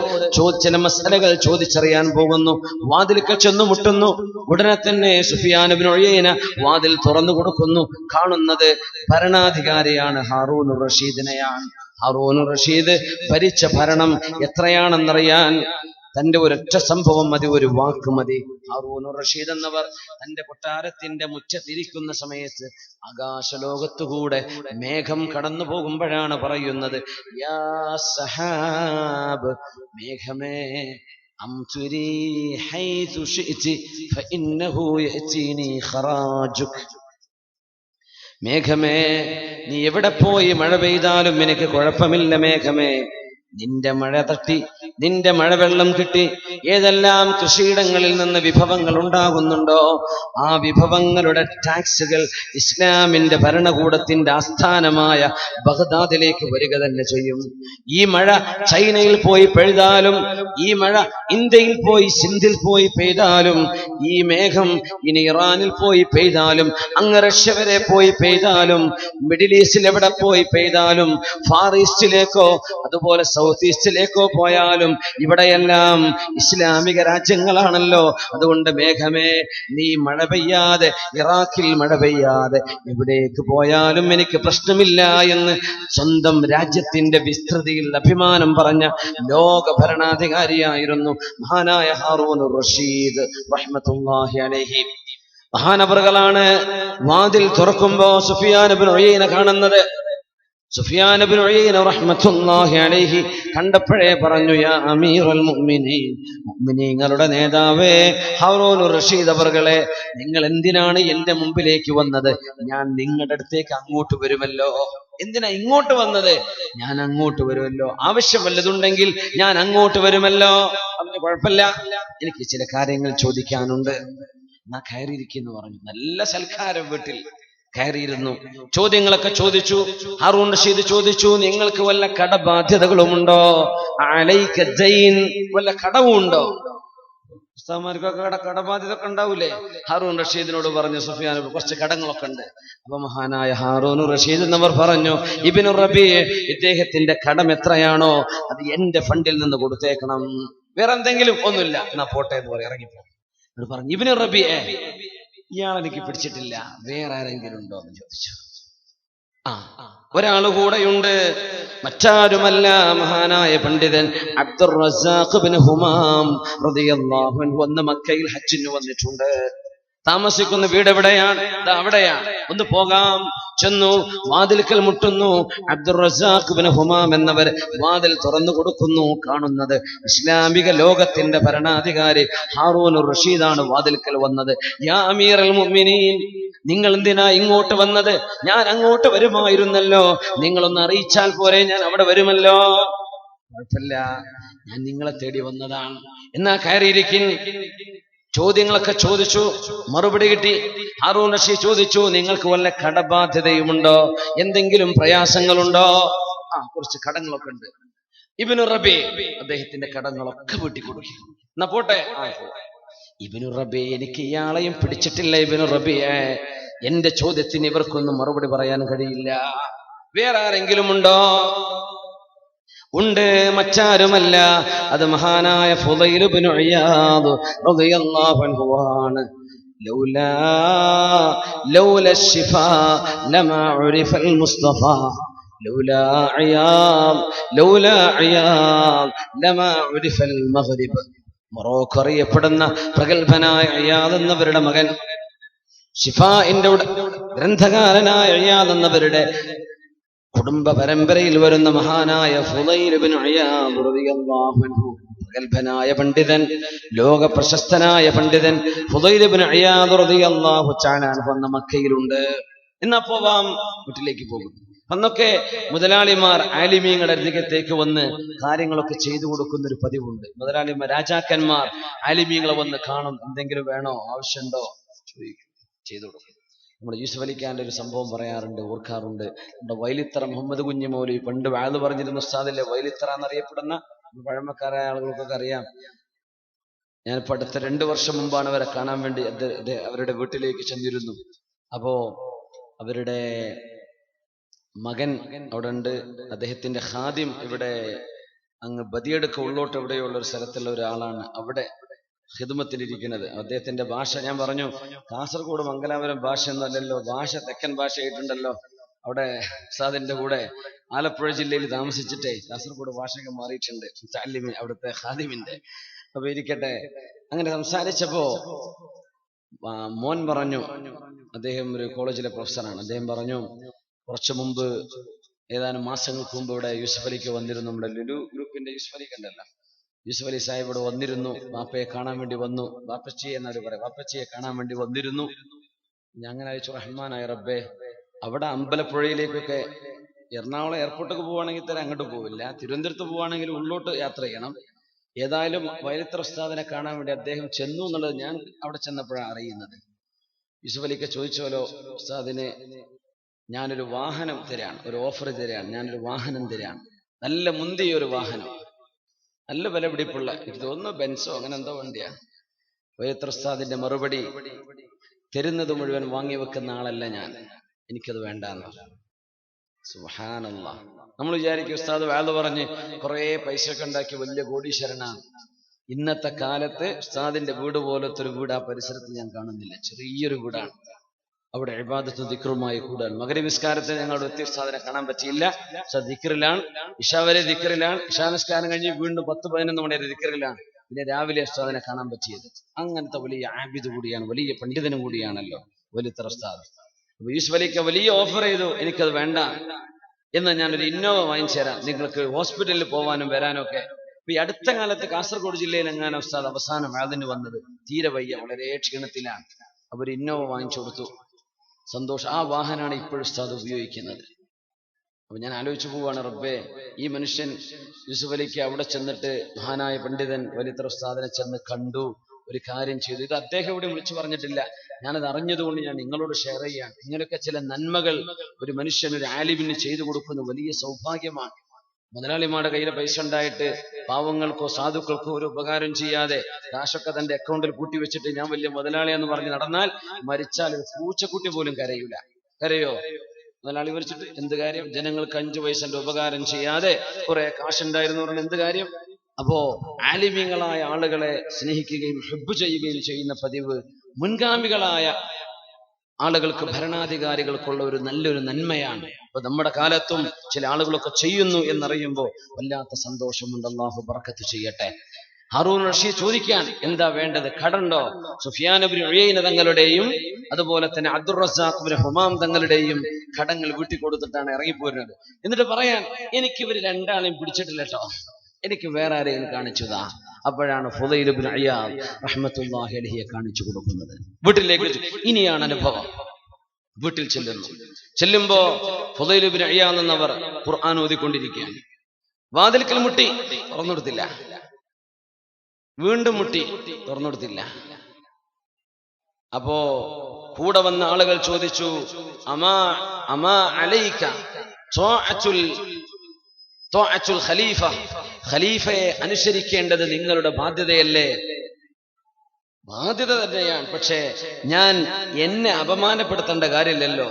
ചില മസലകൾ ചോദിച്ചറിയാൻ പോകുന്നു. വാതിൽക്കൽ ചെന്നു മുട്ടുന്നു. ഉടനെ തന്നെ സുഫിയാൻ ഇബ്നു ഉയൈന വാതിൽ തുറന്നു കൊടുക്കുന്നു. കാണുന്നത് ഭരണാധികാരിയാണ്, ഹാറൂനുർ റഷീദിനെയാണ്. ഹാറൂനുർ റഷീദ് ഭരിച്ച ഭരണം എത്രയാണെന്നറിയാൻ തന്റെ ഒരൊറ്റ സംഭവം മതി, ഒരു വാക്ക് മതി. ഹാറൂനുർ റഷീദ് എന്നവർ തന്റെ കൊട്ടാരത്തിന്റെ മുറ്റത്തിരിക്കുന്ന സമയത്ത് ആകാശലോകത്തുകൂടെ മേഘം കടന്നു പോകുമ്പോഴാണ് പറയുന്നത്, യാ സഹാബ്, മേഘമേ, അംതുരി ഹൈതു ശിഅ്തി ഫഇന്നഹു യഅതീനി ഖറാജുക്. മേഘമേ, നീ എവിടെ പോയി മഴ പെയ്താലും എനിക്ക് കുഴപ്പമില്ല. മേഘമേ, നിന്റെ മഴ തട്ടി, നിന്റെ മഴവെള്ളം കിട്ടി ഏതെല്ലാം കൃഷിയിടങ്ങളിൽ നിന്ന് വിഭവങ്ങൾ ഉണ്ടാകുന്നുണ്ടോ ആ വിഭവങ്ങളുടെ ടാക്സുകൾ ഇസ്ലാമിന്റെ ഭരണകൂടത്തിന്റെ ആസ്ഥാനമായ ബഗ്ദാദിലേക്ക് വരിക തന്നെ ചെയ്യും. ഈ മഴ ചൈനയിൽ പോയി പെയ്താലും, ഈ മഴ ഇന്ത്യയിൽ പോയി സിന്ധിൽ പോയി പെയ്താലും, ഈ മേഘം ഇനി ഇറാനിൽ പോയി പെയ്താലും, അങ്ങ് റഷ്യ വരെ പോയി പെയ്താലും, മിഡിൽ ഈസ്റ്റിൽ എവിടെ പോയി പെയ്താലും, ഫാർ ഈസ്റ്റിലേക്കോ അതുപോലെ സൗത്ത് ഈസ്റ്റിലേക്കോ പോയാലും ഇവിടെയെല്ലാം ഇസ്ലാമിക രാജ്യങ്ങളാണല്ലോ. അതുകൊണ്ട് മേഘമേ, നീ മഴ പെയ്യാതെ, ഇറാഖിൽ മഴ പെയ്യാതെ എവിടേക്ക് പോയാലും എനിക്ക് പ്രശ്നമില്ല എന്ന് സ്വന്തം രാജ്യത്തിന്റെ വിസ്തൃതിയിൽ അഭിമാനം പറഞ്ഞ ലോക ഭരണാധികാരിയായിരുന്നു മഹാനായ ഹാറൂനുർ റഷീദ് റഹ്മത്തുള്ളാഹി അലൈഹി. മഹാനവറുകളാണ് വാതിൽ തുറക്കുമ്പോ സുഫിയാൻ ഇബ്നു ഉയൈന കാണുന്നത്. സുഫിയാൻ ഇബ്നു ഉയൈന റഹ്മത്തുള്ളാഹി അലൈഹി കണ്ടപ്പോഴേ പറഞ്ഞു, യാ അമീറുൽ മുഅ്മിനീൻ, മുഅ്മിനീങ്ങളുടെ നേതാവേ ഹാറൂനുർ റഷീദ് അവർകളെ, നിങ്ങൾ എന്തിനാണ് എന്റെ മുമ്പിലേക്ക് വന്നത്? ഞാൻ നിങ്ങളുടെ അടുത്തേക്ക് അങ്ങോട്ട് വരുമല്ലോ. എന്തിനാ ഇങ്ങോട്ട് വന്നത്? ഞാൻ അങ്ങോട്ട് വരുമല്ലോ. ആവശ്യം വല്ലതുണ്ടെങ്കിൽ ഞാൻ അങ്ങോട്ട് വരുമല്ലോ. അതിന് കുഴപ്പമില്ല, എനിക്ക് ചില കാര്യങ്ങൾ ചോദിക്കാനുണ്ട്. എന്നാ കയറിയിരിക്കുന്നു പറഞ്ഞു. നല്ല സൽക്കാരം വീട്ടിൽ കയറിയിരുന്നു. ചോദ്യങ്ങളൊക്കെ ചോദിച്ചു. ഹാറൂൻ റഷീദ് ചോദിച്ചു, നിങ്ങൾക്ക് വല്ല കടബാധ്യതകളുമുണ്ടോ? അലൈക ദൈൻ, വല്ല കടവുണ്ടോ? ഉസ്താദ്മാർക്കൊക്കെ കടബാധ്യത ഒക്കെ ഉണ്ടാവൂലേ? ഹാറൂൺ റഷീദിനോട് പറഞ്ഞു സുഫിയാൻ കുറച്ച് കടങ്ങളൊക്കെ ഉണ്ട്. അപ്പൊ മഹാനായ ഹാറൂൺ റഷീദ് എന്നവർ പറഞ്ഞു, ഇബ്നു റബീ ഇദ്ദേഹത്തിന്റെ കടം എത്രയാണോ അത് എന്റെ ഫണ്ടിൽ നിന്ന് കൊടുത്തേക്കണം, വേറെ എന്തെങ്കിലും ഒന്നുമില്ല, എന്നാ പോട്ടെ എന്ന് പറയും, ഇറങ്ങിപ്പോ. പറഞ്ഞു ഇബ്നു റബീ ഇയാളെനിക്ക് പിടിച്ചിട്ടില്ല, വേറെ ആരെങ്കിലും ഉണ്ടോ എന്ന് ചോദിച്ചു. ഒരാൾ കൂടെയുണ്ട്, മറ്റാരുമല്ല മഹാനായ പണ്ഡിതൻ അബ്ദുർ റസാഖ് ഇബ്നു ഹുമാം റളിയല്ലാഹു അൻഹു വന്ന് മക്കയിൽ ഹജ്ജിന് വന്നിട്ടുണ്ട്. താമസിക്കുന്ന വീട് എവിടെയാണ്? അവിടെയാണ്. ഒന്ന് പോകാം. ചെന്നു, വാതിൽക്കൽ മുട്ടുന്നു. അബ്ദുർ റസാഖ് ഇബ്നു ഹുമാം എന്നവർ വാതിൽ തുറന്നു കൊടുക്കുന്നു. കാണുന്നത് ഇസ്ലാമിക ലോകത്തിന്റെ ഭരണാധികാരി ഹാറൂൻ റഷീദാണ് വാതിൽക്കൽ വന്നത്. യാ അമീറൽ മുഅ്മിനീൻ, നിങ്ങൾ എന്തിനാ ഇങ്ങോട്ട് വന്നത്? ഞാൻ അങ്ങോട്ട് വരുമായിരുന്നല്ലോ, നിങ്ങളൊന്ന് അറിയിച്ചാൽ പോരെ, ഞാൻ അവിടെ വരുമല്ലോ. കുഴപ്പമില്ല, ഞാൻ നിങ്ങളെ തേടി വന്നതാണ്, എന്നാ കയറിയിരിക്കും. ചോദ്യങ്ങളൊക്കെ ചോദിച്ചു, മറുപടി കിട്ടി. ഹാറൂൻ റഷീദ് ചോദിച്ചു, നിങ്ങൾക്ക് വല്ല കടബാധ്യതയുമുണ്ടോ, എന്തെങ്കിലും പ്രയാസങ്ങളുണ്ടോ? കുറച്ച് കടങ്ങളൊക്കെ ഉണ്ട്. ഇബ്നു റബീ അദ്ദേഹത്തിന്റെ കടങ്ങളൊക്കെ വീട്ടിക്കൊടുക്കും. എന്നാ പോട്ടെ. ഇബ്നു റബീ എനിക്ക് ഇയാളെയും പിടിച്ചിട്ടില്ല. ഇബ്നു റബീയെ, എന്റെ ചോദ്യത്തിന് ഇവർക്കൊന്നും മറുപടി പറയാൻ കഴിയില്ല, വേറെ ആരെങ്കിലും ഉണ്ടോ? ഉണ്ട്, മറ്റാരുമല്ല, അത് മഹാനായ ഫുളൈൽ ഇബ്നു ഇയാദ് റളിയല്ലാഹു അൻഹു ആണ്. ലൗലാ الشفاء لما عرف المصطفى لولا عياض لما عرف المغرب. മൊറോക്കോ അറിയപ്പെടുന്ന പ്രഗത്ഭനായ ഇയാദ് എന്നവരുടെ മകൻ, ശിഫാഇന്റെ ഗ്രന്ഥകാരനായ ഇയാദ് എന്നവരുടെ കുടുംബ പരമ്പരയിൽ വരുന്ന മഹാനായ ഫുളൈൽ ഇബ്നു ഇയാദ് റളിയല്ലാഹു അൻഹു, പ്രഗത്ഭനായ പണ്ഡിതൻ, ലോക പ്രശസ്തനായ പണ്ഡിതൻ ഫുളൈൽ ഇബ്നു ഇയാദ് റളിയല്ലാഹു തആല അൻഹു വന്ന മക്കയിലുണ്ട്. എന്നാ പോവാം, വീട്ടിലേക്ക് പോകും. അന്നൊക്കെ മുതലാളിമാർ ആലിമീങ്ങളുടെ അരികത്തേക്ക് വന്ന് കാര്യങ്ങളൊക്കെ ചെയ്തു കൊടുക്കുന്ന ഒരു പതിവുണ്ട്. മുതലാളിമാർ, രാജാക്കന്മാർ ആലിമീങ്ങളെ വന്ന് കാണും, എന്തെങ്കിലും വേണോ, ആവശ്യമുണ്ടോ ചോദിക്കും, ചെയ്തു കൊടുക്കും. നമ്മുടെ യൂസുഫ് അലിഖാന്റെ ഒരു സംഭവം പറയാറുണ്ട്, ഓർക്കാറുണ്ട്. നമ്മുടെ വൈലിത്തറ മുഹമ്മദ് കുഞ്ഞി മൗലവി പണ്ട് വാഴ് പറഞ്ഞിരുന്ന ഉസ്താദില്ലേ, വൈലിത്തറ എന്നറിയപ്പെടുന്ന പഴമക്കാരായ ആളുകൾക്കൊക്കെ അറിയാം. ഞാനിപ്പോ അടുത്ത 2 വർഷം മുമ്പാണ് അവരെ കാണാൻ വേണ്ടി അവരുടെ വീട്ടിലേക്ക് ചെന്നിരുന്നു. അപ്പോ അവരുടെ മകൻ അവിടെ ഉണ്ട്, അദ്ദേഹത്തിന്റെ ഖാദിം ഇവിടെ അങ്ങ് ബദിയെടുക്ക ഉള്ളോട്ട് എവിടെയുള്ള ഒരു സ്ഥലത്തുള്ള ഒരാളാണ് അവിടെ ഖിദ്മത്തിലിരിക്കുന്നത്. അദ്ദേഹത്തിന്റെ ഭാഷ ഞാൻ പറഞ്ഞു, കാസർഗോഡ് മംഗലാപുരം ഭാഷ എന്നല്ലല്ലോ, ഭാഷ തെക്കൻ ഭാഷയായിട്ടുണ്ടല്ലോ. അവിടെ ഉസ്താദിന്റെ കൂടെ ആലപ്പുഴ ജില്ലയിൽ താമസിച്ചിട്ടേ കാസർഗോഡ് ഭാഷയൊക്കെ മാറിയിട്ടുണ്ട് അവിടുത്തെ ഖാദിമിന്റെ. അപ്പൊ ഇരിക്കട്ടെ, അങ്ങനെ സംസാരിച്ചപ്പോ മോൻ പറഞ്ഞു, അദ്ദേഹം ഒരു കോളേജിലെ പ്രൊഫസറാണ്, അദ്ദേഹം പറഞ്ഞു, കുറച്ചു മുമ്പ് ഏതാനും മാസങ്ങൾക്ക് മുമ്പ് ഇവിടെ യൂസുഫ് അലിക്ക് വന്നിരുന്നു. നമ്മുടെ ലുലു ഗ്രൂപ്പിന്റെ യൂസുഫ് അലിക്ക് ഉണ്ടല്ലോ, യൂസുഫ് അലി സാഹിബ് ഇവിടെ വന്നിരുന്നു, വാപ്പയെ കാണാൻ വേണ്ടി വന്നു, വാപ്പച്ചിയെ എന്നാലും പറയാം, വാപ്പച്ചിയെ കാണാൻ വേണ്ടി വന്നിരുന്നു. ഞാൻ അങ്ങനെ അയച്ചു, റഹ്മാനായ റബ്ബേ, അവിടെ അമ്പലപ്പുഴയിലേക്കൊക്കെ എറണാകുളം എയർപോർട്ടൊക്കെ പോവുകയാണെങ്കിൽ തന്നെ അങ്ങോട്ട് പോവില്ല, തിരുവനന്തപുരത്ത് പോവുകയാണെങ്കിൽ ഉള്ളോട്ട് യാത്ര ചെയ്യണം. ഏതായാലും വൈലിത്തറ ഉസ്താദിനെ കാണാൻ വേണ്ടി അദ്ദേഹം ചെന്നു എന്നുള്ളത് ഞാൻ അവിടെ ചെന്നപ്പോഴാണ് അറിയുന്നത്. യൂസുഫ് അലിക്ക് ചോദിച്ചോലോ, ഉസ്താദിനെ ഞാനൊരു വാഹനം തരാണ്, ഒരു ഓഫർ തരാണ്, ഞാനൊരു വാഹനം തരാണ്, നല്ല മുന്തിയ ഒരു വാഹനം, നല്ല വില പിടിപ്പുള്ള, എനിക്ക് തോന്നുന്നു ബെൻസോ അങ്ങനെ എന്തോ വണ്ടിയാണ്. വൈലിത്തറ ഉസ്താദിന്റെ മറുപടി, തരുന്നത് മുഴുവൻ വാങ്ങി വെക്കുന്ന ആളല്ല ഞാൻ, എനിക്കത് വേണ്ടാന്ന്. സുബ്ഹാനല്ലാഹ്. നമ്മൾ വിചാരിക്കും ഉസ്താദ് വാള് പറഞ്ഞ് കുറെ പൈസ ഒക്കെ ഉണ്ടാക്കി വലിയ കോടീശ്വരനാണ്. ഇന്നത്തെ കാലത്ത് ഉസ്താദിന്റെ വീട് പോലത്തെ ഒരു വീട് ആ പരിസരത്ത് ഞാൻ കാണുന്നില്ല, ചെറിയൊരു വീടാണ്. അവിടെ ഇബാദത്തും ദിക്റുമായി കൂടാൻ. മഗ്‌രിബ് നിസ്കാരത്തിന് ഞങ്ങളുടെ ഉസ്താദിനെ കാണാൻ പറ്റിയില്ല, ദിക്റിലാണ്, ഇശാ വരെ ദിക്റിലാണ്, ഇശാ നിസ്കാരം കഴിഞ്ഞ് വീണ്ടും 10-11 മണി വരെ ദിക്റിലാണ്. പിന്നെ രാവിലെ ഉസ്താദിനെ കാണാൻ പറ്റിയത്. അങ്ങനത്തെ വലിയ ആബിദ് കൂടിയാണ്, വലിയ പണ്ഡിതനും കൂടിയാണല്ലോ വൈലിത്തറ ഉസ്താദ്. അപ്പൊ യൂസുഫ് അലിക്ക് വലിയ ഓഫർ ചെയ്തു, എനിക്കത് വേണ്ട, എന്ന് ഞാനൊരു ഇന്നോവ വാങ്ങിച്ചു തരാം, നിങ്ങൾക്ക് ഹോസ്പിറ്റലിൽ പോകാനും വരാനും ഒക്കെ. അപ്പൊ ഈ അടുത്ത കാലത്ത് കാസർഗോഡ് ജില്ലയിൽ എങ്ങാനും ഉസ്താദ് അവസാനം വാദിന് വന്നത്, തീരെ വയ്യ, വളരെ ക്ഷീണത്തിലാണ്. അവർ ഇന്നോവ വാങ്ങിച്ചു കൊടുത്തു, സന്തോഷം. ആ വാഹനമാണ് ഇപ്പോഴും ഉസ്താദ് ഉപയോഗിക്കുന്നത്. അപ്പൊ ഞാൻ ആലോചിച്ചു പോവാണ്, റബ്ബേ, ഈ മനുഷ്യൻ യൂസുഫ് അലിക്ക് അവിടെ ചെന്നിട്ട് മഹാനായ പണ്ഡിതൻ വൈലിത്തറ ഉസ്താദിനെ ചെന്ന് കണ്ടു, ഒരു കാര്യം ചെയ്തു. ഇത് അദ്ദേഹം ഇവിടെ വിളിച്ചു പറഞ്ഞിട്ടില്ല, ഞാനത് അറിഞ്ഞതുകൊണ്ട് ഞാൻ നിങ്ങളോട് ഷെയർ ചെയ്യാണ്. ഇങ്ങനെയൊക്കെ ചില നന്മകൾ ഒരു മനുഷ്യൻ, ഒരു ആലിമിന് ചെയ്തു കൊടുക്കുന്ന വലിയ സൗഭാഗ്യമാണ്. മുതലാളിമാരുടെ കയ്യിൽ പൈസ ഉണ്ടായിട്ട് പാവങ്ങൾക്കോ സാധുക്കൾക്കോ ഒരു ഉപകാരം ചെയ്യാതെ കാശൊക്കെ തന്റെ അക്കൗണ്ടിൽ കൂട്ടി വെച്ചിട്ട് ഞാൻ വലിയ മുതലാളിയാന്ന് പറഞ്ഞ് നടന്നാൽ മരിച്ചാൽ ഒരു പൂച്ചക്കുട്ടി പോലും കരയൂല. കരയോ? മുതലാളി മരിച്ചിട്ട് എന്ത് കാര്യം? ജനങ്ങൾക്ക് 5 പൈസന്റെ ഉപകാരം ചെയ്യാതെ കുറെ കാശുണ്ടായിരുന്നു പറഞ്ഞ എന്ത് കാര്യം? അപ്പോ ആലിമീങ്ങളായ ആളുകളെ സ്നേഹിക്കുകയും ഹബ്ബ് ചെയ്യുകയും ചെയ്യുന്ന പതിവ് മുൻഗാമികളായ ആളുകൾക്ക്, ഭരണാധികാരികൾക്കുള്ള ഒരു നല്ലൊരു നന്മയാണ്. അപ്പൊ നമ്മുടെ കാലത്തും ചില ആളുകളൊക്കെ ചെയ്യുന്നു എന്നറിയുമ്പോൾ വല്ലാത്ത സന്തോഷമുണ്ട്. അല്ലാഹു ബർക്കത്ത് ചെയ്യട്ടെ. ഹാറൂൻ റഷീദ് ചോദിക്കാൻ എന്താ വേണ്ടത്? കടണ്ടോ? സുഫിയാൻ ഇബ്നു ഉയൈന തങ്ങളുടെയും അതുപോലെ തന്നെ അബ്ദുർ റസാഖ് ഇബ്നു ഹുമാം തങ്ങളുടെയും കടങ്ങൾ വീട്ടിൽ കൊടുത്തിട്ടാണ് ഇറങ്ങിപ്പോരുന്നത്. എന്നിട്ട് പറയാൻ, എനിക്ക് ഇവർ രണ്ടാളെയും പിടിച്ചിട്ടില്ല കേട്ടോ, എനിക്ക് വേറെ ആരെയും കാണിച്ചതാ. അപ്പോഴാണ് ഫുദൈൽ ഇബ്നു ഇയാദ് റഹ്മത്തുള്ളാഹി അലൈഹിയെ കാണിച്ചു കൊടുക്കുന്നത്. വീട്ടിലേക്ക് ഇനിയാണ് അനുഭവം. വീട്ടിൽ ചെല്ലുമ്പോ ഫുദൈൽ ഇബ്നു ഇയാദ് എന്നവർ ഖുർആൻ ഓതിക്കൊണ്ടിരിക്കുകയാണ്. വാതിൽക്കൽ മുട്ടി, തുറന്നെടുത്തില്ല. വീണ്ടും മുട്ടി, തുറന്നെടുത്തില്ല. അപ്പോ കൂടെ വന്ന ആളുകൾ ചോദിച്ചു, അമാ അലൈക ത്വാഅത്തുൽ ഖലീഫ, ഖലീഫയെ അനുസരിക്കേണ്ടത് നിങ്ങളുടെ ബാധ്യതയല്ലേ? ബാധ്യത തന്നെയാണ്, പക്ഷേ എന്നെ അപമാനപ്പെടുത്തേണ്ട കാര്യമില്ലല്ലോ.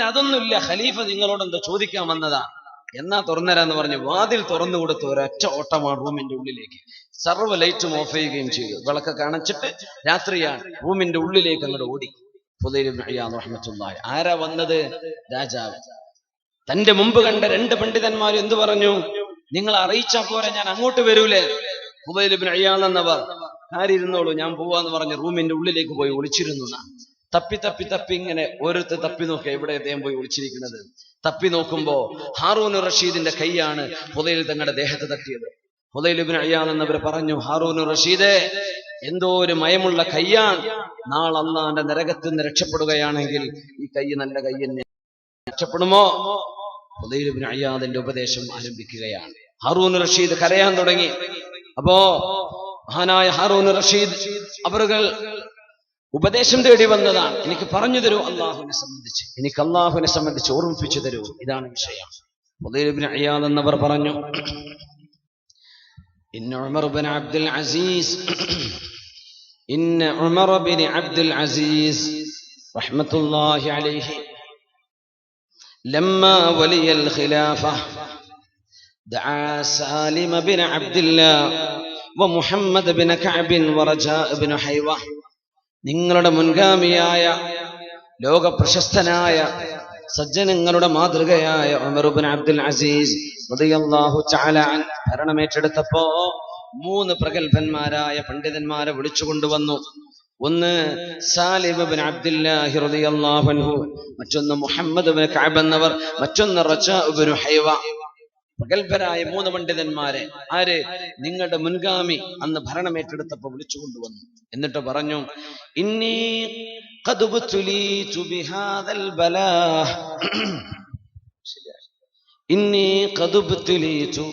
അതൊന്നുമില്ല, ഖലീഫ നിങ്ങളോട് എന്താ ചോദിക്കാൻ വന്നതാ, എന്നാ തുറന്നരാന്ന് പറഞ്ഞു വാതിൽ തുറന്നു കൊടുത്തു. ഒരൊറ്റ ഓട്ടമാണ് റൂമിന്റെ ഉള്ളിലേക്ക്. സർവ്വ ലൈറ്റും ഓഫ് ചെയ്യുകയും ചെയ്തു. വിളക്കൊക്കെ അണച്ചിട്ട് രാത്രിയാണ്. റൂമിന്റെ ഉള്ളിലേക്ക് അങ്ങോട്ട് ഓടി ഫുദൈൽ ഇബ്നു ഇയാദ് റഹ്മത്തുള്ളാഹി. ആരാ വന്നത്? രാജാവ്. തന്റെ മുമ്പ് കണ്ട 2 പണ്ഡിതന്മാരും എന്തു പറഞ്ഞു? നിങ്ങൾ അറിയിച്ചാ പോരെ, ഞാൻ അങ്ങോട്ട് വരൂലേ. ഫുദൈൽ ഇബ്നു ഇയാദ് എന്നവർ, ആരിരുന്നോളൂ, ഞാൻ പോവാന്ന് പറഞ്ഞ് റൂമിന്റെ ഉള്ളിലേക്ക് പോയി ഒളിച്ചിരുന്നു. തപ്പി ഇങ്ങനെ ഓരോരുത്തർ തപ്പി നോക്കുക, എവിടെ അദ്ദേഹം പോയി ഒളിച്ചിരിക്കുന്നത്. തപ്പി നോക്കുമ്പോ ഹാറൂൻ റഷീദിന്റെ കൈയാണ് ഫുദൈൽ തങ്ങളുടെ ദേഹത്ത് തട്ടിയത്. ഫുദൈൽ ഇബ്നു ഇയാദ് എന്നവർ പറഞ്ഞു, ഹാറൂൻ റഷീദേ, എന്തോ ഒരു മയമുള്ള കയ്യാണ്. നാളെ അല്ലാഹുവിന്റെ നരകത്തിൽ നിന്ന് രക്ഷപ്പെടുകയാണെങ്കിൽ ഈ കൈ നല്ല കൈ തന്നെ. രക്ഷപ്പെടുമോ? ഫുദൈൽ ഇബ്നു ഇയാദിന്റെ ഉപദേശം ആരംഭിക്കുകയാണ്. ഹാറൂൻ റഷീദ് കരയാൻ തുടങ്ങി. അപ്പോ മഹാനായ ഹാറൂൻ റഷീദ് അവരുകൾ ഉപദേശം തേടി വന്നതാണ്. എനിക്ക് പറഞ്ഞു തരൂ അള്ളാഹുവിനെ സംബന്ധിച്ച്, എനിക്ക് അള്ളാഹുവിനെ സംബന്ധിച്ച് ഓർമ്മിപ്പിച്ചു തരൂ, ഇതാണ് വിഷയം. ഫുദൈൽ ഇബ്നു ഇയാദ് എന്നവർ പറഞ്ഞു, ഇന്ന ഉമർ ബിൻ അബ്ദുൽ അസീസ് റഹ്മത്തുള്ളാഹി അലൈഹി ലമ്മാ വലിയൽ ഖിലാഫ ദഅ സാലിം ബിൻ അബ്ദുല്ലാഹ് വമുഹമ്മദ് ബിൻ കഅബ് വറജാ ബിൻ ഹൈവ. നിങ്ങളുടെ മുൻഗാമിയായ ലോക പ്രശസ്തനായ സജ്ജനങ്ങളുടെ മാതൃകയായ ഉമർ ഇബ്നു അബ്ദുൽ അസീസ് റളിയല്ലാഹു തആല അൻഹു ഭരണമേറ്റെടുത്തപ്പോ 3 പ്രഗൽഭന്മാരായ പണ്ഡിതന്മാരെ വിളിച്ചു കൊണ്ടുവന്നു. ഒന്ന് സാലിം ഇബ്നു അബ്ദുല്ലാഹി റളിയല്ലാഹു അൻഹു, മറ്റൊന്ന് മുഹമ്മദ് ഇബ്നു കഅബ് എന്നവർ, മറ്റൊന്ന് റജാ ഇബ്നു ഹൈവ. പ്രഗൽഭരായ 3 പണ്ഡിതന്മാരെ ആര്? നിങ്ങളുടെ മുൻഗാമി അന്ന് ഭരണമേറ്റെടുത്തപ്പോ വിളിച്ചു കൊണ്ടുവന്നു. എന്നിട്ട് പറഞ്ഞു, ഇന്നി ഖദ് ബുതുലീതു ബിഹാദൽ ബലാ, ഇന്നി ഖദ് ബുതുലീതു,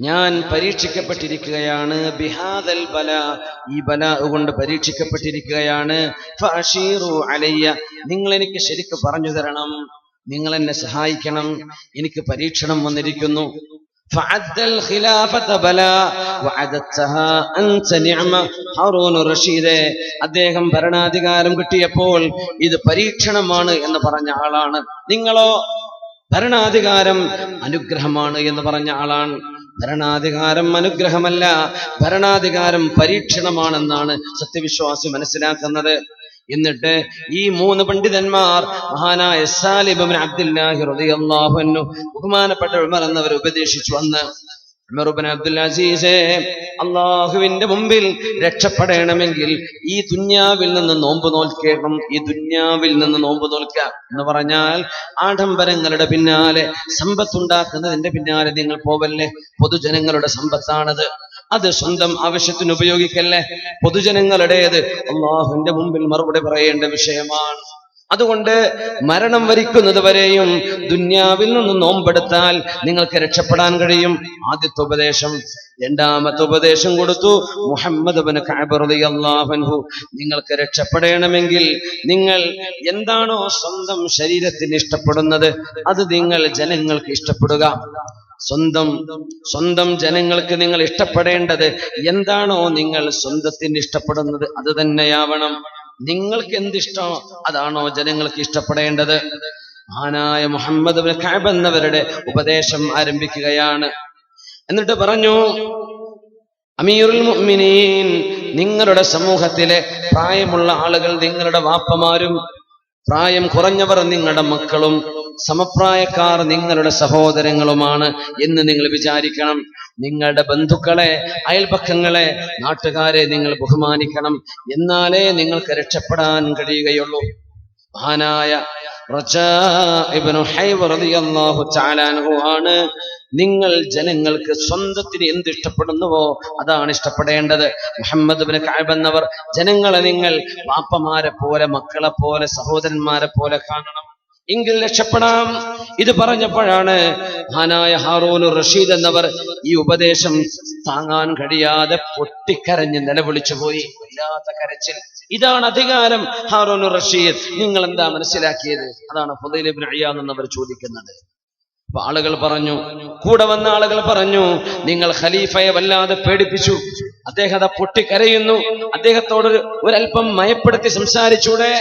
ഞാൻ പരീക്ഷിക്കപ്പെട്ടിരിക്കുകയാണ്. ബിഹാദൽ ബലാ, ഈ ബലാ കൊണ്ട് പരീക്ഷിക്കപ്പെട്ടിരിക്കുകയാണ്. ഫഅശീറു അലയ്യ, നിങ്ങൾ എനിക്ക് ശരിക്ക് പറഞ്ഞു തരണം, നിങ്ങൾ എന്നെ സഹായിക്കണം, എനിക്ക് പരീക്ഷണം വന്നിരിക്കുന്നു. ഫഅദ്ദൽ ഖിലാഫത ബലാ വഅദത്തഹാ അൻത നിഅമ. ഹാറൂൻ റഷീദേ, അദ്ദേഹം ഭരണാധികാരം കിട്ടിയപ്പോൾ ഇത് പരീക്ഷണമാണ് എന്ന് പറഞ്ഞ ആളാണ്. നിങ്ങളോ ഭരണാധികാരം അനുഗ്രഹമാണ് എന്ന് പറഞ്ഞ ആളാണ്. ഭരണാധികാരം അനുഗ്രഹമല്ല, ഭരണാധികാരം പരീക്ഷണമാണെന്നാണ് സത്യവിശ്വാസി മനസ്സിലാക്കുന്നത്. എന്നിട്ട് ഈ 3 പണ്ഡിതന്മാർ മഹാനായ സാലിം ഇബ്നു അബ്ദുല്ലാഹി റളിയല്ലാഹു അൻഹു, ബഹുമാനപ്പെട്ട ഉമർ എന്നവർ ഉപദേശിച്ചു വന്ന്, ഉമർ ഇബ്നു അബ്ദുൽ അസീസേ, അല്ലാഹുവിന്റെ മുമ്പിൽ രക്ഷപ്പെടണമെങ്കിൽ ഈ ദുന്യാവിൽ നിന്ന് നോമ്പ് നോൽക്കണം. ഈ ദുന്യാവിൽ നിന്ന് നോമ്പ് നോൽക്കുക എന്ന് പറഞ്ഞാൽ ആഡംബരങ്ങളുടെ പിന്നാലെ, സമ്പത്തുണ്ടാക്കുന്നതിന്റെ പിന്നാലെ നിങ്ങൾ പോവല്ലേ. പൊതുജനങ്ങളുടെ സമ്പത്താണത്, അത് സ്വന്തം ആവശ്യത്തിന് ഉപയോഗിക്കല്ലേ. പൊതുജനങ്ങളുടേത് അല്ലാഹുവിന്റെ മുമ്പിൽ മറുപടി പറയേണ്ട വിഷയമാണ്. അതുകൊണ്ട് മരണം വരിക്കുന്നത് വരെയും ദുന്യാവിൽ നിന്ന് നോമ്പെടുത്താൽ നിങ്ങൾക്ക് രക്ഷപ്പെടാൻ കഴിയും. ആദ്യത്തെ ഉപദേശം. രണ്ടാമത്തെ ഉപദേശം കൊടുത്തു മുഹമ്മദ് ഇബ്നു കഅബ് റളിയല്ലാഹു അൻഹു, നിങ്ങൾക്ക് രക്ഷപ്പെടണമെങ്കിൽ നിങ്ങൾ എന്താണോ സ്വന്തം ശരീരത്തിന് ഇഷ്ടപ്പെടുന്നത് അത് നിങ്ങൾ ജനങ്ങൾക്ക് ഇഷ്ടപ്പെടുക. സ്വന്തം ജനങ്ങൾക്ക് നിങ്ങൾ ഇഷ്ടപ്പെടേണ്ടത് എന്താണോ നിങ്ങൾ സ്വന്തത്തിന് ഇഷ്ടപ്പെടുന്നത് അത് തന്നെയാവണം. നിങ്ങൾക്ക് എന്തിഷ്ടം അതാണോ ജനങ്ങൾക്ക് ഇഷ്ടപ്പെടേണ്ടത്. മഹാനായ മുഹമ്മദ് ഇബ്നു കഅബ് എന്നവരുടെ ഉപദേശം ആരംഭിക്കുകയാണ്. എന്നിട്ട് പറഞ്ഞു, അമീറുൽ മുഅ്മിനീൻ, നിങ്ങളുടെ സമൂഹത്തിലെ പ്രായമുള്ള ആളുകൾ നിങ്ങളുടെ വാപ്പമാരും, പ്രായം കുറഞ്ഞവർ നിങ്ങളുടെ മക്കളും, സമപ്രായക്കാർ നിങ്ങളുടെ സഹോദരങ്ങളുമാണ് എന്ന് നിങ്ങൾ വിചാരിക്കണം. നിങ്ങളുടെ ബന്ധുക്കളെ, അയൽപക്കങ്ങളെ, നാട്ടുകാരെ നിങ്ങൾ ബഹുമാനിക്കണം. എന്നാലേ നിങ്ങൾക്ക് രക്ഷപ്പെടാൻ കഴിയുകയുള്ളൂ. മഹാനായ റജാ ഇബ്നു ഹൈവ റളിയല്ലാഹു തആല അൻഹു ആണ് നിങ്ങൾ ജനങ്ങൾക്ക് സ്വന്തത്തിന് എന്ത് ഇഷ്ടപ്പെടുന്നുവോ അതാണ് ഇഷ്ടപ്പെടേണ്ടത്. മുഹമ്മദ് ഇബ്നു കഅബ് എന്നവർ ജനങ്ങളെ നിങ്ങൾ വാപ്പമാരെ പോലെ, മക്കളെ പോലെ, സഹോദരന്മാരെ പോലെ കാണണം, എങ്കിൽ രക്ഷപ്പെടാം. ഇത് പറഞ്ഞപ്പോഴാണ് മഹാനായ ഹാറൂനുർ റഷീദ് എന്നവർ ഈ ഉപദേശം താങ്ങാൻ കഴിയാതെ പൊട്ടിക്കരഞ്ഞ് നിലവിളിച്ചു പോയി. വല്ലാത്ത കരച്ചിൽ. ഇതാണ് അധികാരം. ഹാറൂനുർ റഷീദ്, നിങ്ങൾ എന്താ മനസ്സിലാക്കിയത്? അതാണ് ഫുദൈൽ ഇബ്നു ഇയാദ് എന്നവർ ചോദിക്കുന്നത്. അപ്പൊ ആളുകൾ പറഞ്ഞു, കൂടെ വന്ന ആളുകൾ പറഞ്ഞു, നിങ്ങൾ ഖലീഫയെ വല്ലാതെ പേടിപ്പിച്ചു, അദ്ദേഹത്തെ പൊട്ടിക്കരയുന്നു, അദ്ദേഹത്തോട് ഒരല്പം മയപ്പെടുത്തി സംസാരിച്ചൂടെ?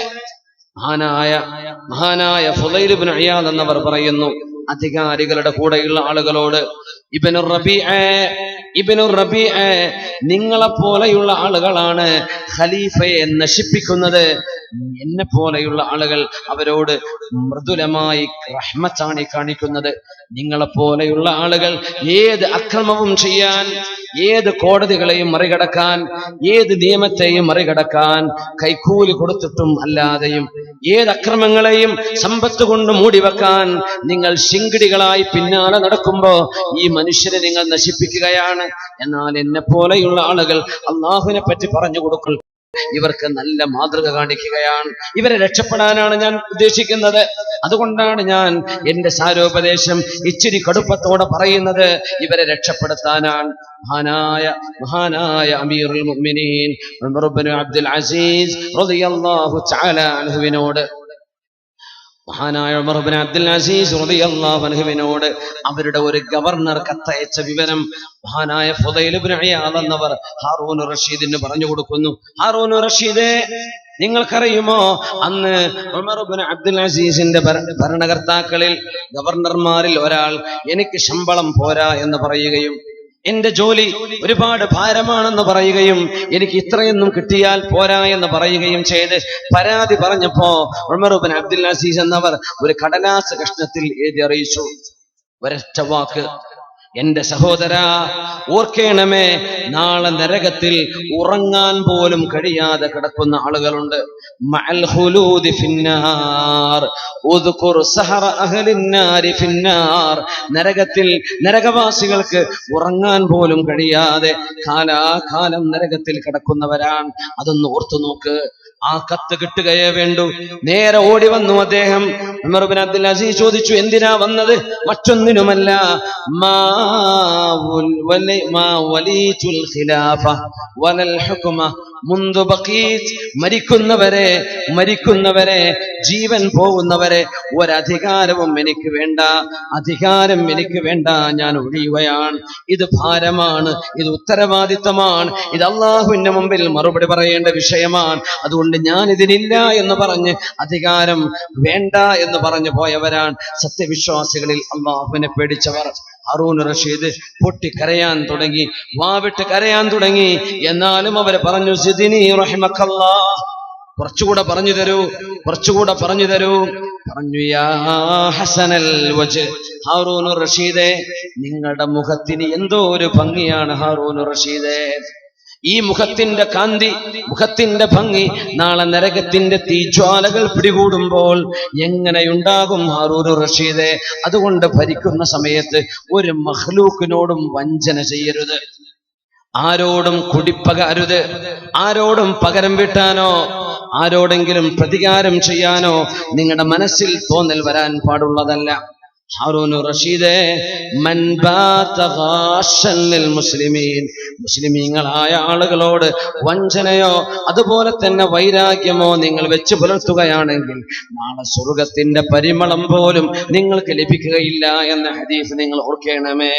മഹാനായ ഫുദൈൽ ഇബ്നു ഇയാദ് എന്നവർ പറയുന്നു, അധികാരികളുടെ കൂടെയുള്ള ആളുകളോട്, ഇബ്നു റബീഅ നിങ്ങളെ പോലെയുള്ള ആളുകളാണ് ഖലീഫയെ നശിപ്പിക്കുന്നത്. എന്നെ പോലെയുള്ള ആളുകൾ അവരോട് മൃദുലമായി റഹ്മത്താണ് കാണിക്കുന്നത്. നിങ്ങളെ പോലെയുള്ള ആളുകൾ ഏത് അക്രമവും ചെയ്യാൻ, ഏത് കോടതികളെയും മറികടക്കാൻ, ഏത് നിയമത്തെയും മറികടക്കാൻ, കൈക്കൂലി കൊടുത്തിട്ടും അല്ലാതെയും ഏത് അക്രമങ്ങളെയും സമ്പത്ത് കൊണ്ട് മൂടിവെക്കാൻ നിങ്ങൾ ശിങ്കിടികളായി പിന്നാലെ നടക്കുമ്പോ ഈ മനുഷ്യരെ നിങ്ങൾ നശിപ്പിക്കുകയാണ്. എന്നാൽ എന്നെ പോലെയുള്ള ആളുകൾ അള്ളാഹുവിനെ പറ്റി പറഞ്ഞു കൊടുക്കും, ഇവർക്ക് നല്ല മാതൃക കാണിക്കുകയാണ്, ഇവരെ രക്ഷപ്പെടാനാണ് ഞാൻ ഉദ്ദേശിക്കുന്നത്. അതുകൊണ്ടാണ് ഞാൻ എന്റെ സാരോപദേശം ഇച്ചിരി കടുപ്പത്തോടെ പറയുന്നത്, ഇവരെ രക്ഷപ്പെടുത്താനാണ്. മഹാനായ അമീറുൽ മുഅ്മിനീൻ ഉമർ ഇബ്നു അബ്ദുൽ അസീസ് റളിയല്ലാഹു തആല അൻഹുവിനോട്, മഹാനായ ഉമർ ഇബ്നു അബ്ദുൽ അസീസ് റളിയല്ലാഹു അൻഹുവിനോട് അവരുടെ ഒരു ഗവർണർ കത്തയച്ച വിവരം മഹാനായ ഫുദൈൽ ഇബ്നു ഇയാദ് എന്നവർ ഹാറൂനുർ റഷീദിന് പറഞ്ഞു കൊടുക്കുന്നു. ഹാറൂനുർ റഷീദേ, നിങ്ങൾക്കറിയുമോ, അന്ന് ഉമർ ഇബ്നു അബ്ദുൽ അസീസിന്റെ ഭരണകർത്താക്കളിൽ, ഗവർണർമാരിൽ ഒരാൾ എനിക്ക് ശമ്പളം പോരാ എന്ന് പറയുകയും എന്റെ ജോലി ഒരുപാട് ഭാരമാണെന്ന് പറയുകയും എനിക്ക് ഇത്രയൊന്നും കിട്ടിയാൽ പോരാ എന്ന് പറയുകയും ചെയ്ത് പരാതി പറഞ്ഞപ്പോ ഉമർ ഇബ്നു അബ്ദുൽ അസീസ് എന്നവർ ഒരു കടലാസ് കഷ്ണത്തിൽ എഴുതി അറിയിച്ചു, ഒരൊറ്റ വാക്ക്, എന്റെ സഹോദരാ, ഓർക്കേണമേ, നാളെ നരകത്തിൽ ഉറങ്ങാൻ പോലും കഴിയാതെ കിടക്കുന്ന ആളുകളുണ്ട്. മഅൽ ഖുലൂദി ഫിന്നാർ ഉദ്കുർ സഹറ അഹ്ലിന്നാരി ഫിന്നാർ. നരകത്തിൽ നരകവാസികൾക്ക് ഉറങ്ങാൻ പോലും കഴിയാതെ കാലാകാലം നരകത്തിൽ കിടക്കുന്നവരാണ്. അതൊന്ന് ഓർത്തു നോക്ക്. ആ കത്ത് കിട്ടുകയേ വേണ്ടൂ. നേരെ ഓടി വന്നു അദ്ദേഹം. ഉമർ ഇബ്നു അബ്ദുൽ അസീസ് ചോദിച്ചു, എന്തിനാ വന്നത്? മറ്റൊന്നിനുമല്ല, മരിക്കുന്നവരെ ജീവൻ പോകുന്നവരെ ഒരധികാരവും എനിക്ക് വേണ്ട, അധികാരം എനിക്ക് വേണ്ട, ഞാൻ ഒഴിയുകയാണ്. ഇത് ഭാരമാണ്, ഇത് ഉത്തരവാദിത്തമാണ്, ഇത് അള്ളാഹുവിന്റെ മുമ്പിൽ മറുപടി പറയേണ്ട വിഷയമാണ്. അതുകൊണ്ട് ഞാൻ ഇതിനില്ല എന്ന് പറഞ്ഞ്, അധികാരം വേണ്ട എന്ന് പറഞ്ഞു പോയവരാണ് സത്യവിശ്വാസികളിൽ അള്ളാഹുവിനെ പേടിച്ചവർ. ഹാറൂനുർ റഷീദ് പൊട്ടിക്കരയാൻ തുടങ്ങി, വാവിട്ട് കരയാൻ തുടങ്ങി. എന്നാലും അവര് പറഞ്ഞു, സിദ്നി റഹിമക്കല്ലാഹ്, കുറച്ചുകൂടെ പറഞ്ഞു തരൂ, കുറച്ചുകൂടെ പറഞ്ഞു തരൂ. പറഞ്ഞു, യാ ഹസനൽ വജ്ഹ്, ഹാറൂനുർ റഷീദേ, നിങ്ങളുടെ മുഖത്തിന് എന്തോ ഒരു ഭംഗിയാണ് ഹാറൂനുർ റഷീദേ. ഈ മുഖത്തിന്റെ കാന്തി, മുഖത്തിന്റെ ഭംഗി നാളെ നരകത്തിന്റെ തീജ്വാലകൾ പിടികൂടുമ്പോൾ എങ്ങനെയുണ്ടാകും ഹാറൂനുർ റഷീദേ? അതുകൊണ്ട് ഭരിക്കുന്ന സമയത്ത് ഒരു മഖ്ലൂക്കിനോടും വഞ്ചന ചെയ്യരുത്, ആരോടും കുടിപ്പക അരുത്, ആരോടും പകരം വീട്ടാനോ ആരോടെങ്കിലും പ്രതികാരം ചെയ്യാനോ നിങ്ങളുടെ മനസ്സിൽ തോന്നൽ വരാൻ പാടുള്ളതല്ല. ഹാറൂൻ റഷീദേ, മൻ ബാത ഗാശൻ ലിൽ മുസ്ലിമീൻ, മുസ്ലിമീങ്ങളായ ആളുകളോട് വഞ്ചനയോ അതുപോലെ തന്നെ വൈരാഗ്യമോ നിങ്ങൾ വെച്ച് പുലർത്തുകയാണെങ്കിൽ നാളെ സ്വർഗത്തിന്റെ പരിമളം പോലും നിങ്ങൾക്ക് ലഭിക്കുകയില്ല എന്ന ഹദീസ് നിങ്ങൾ ഓർക്കണമേ.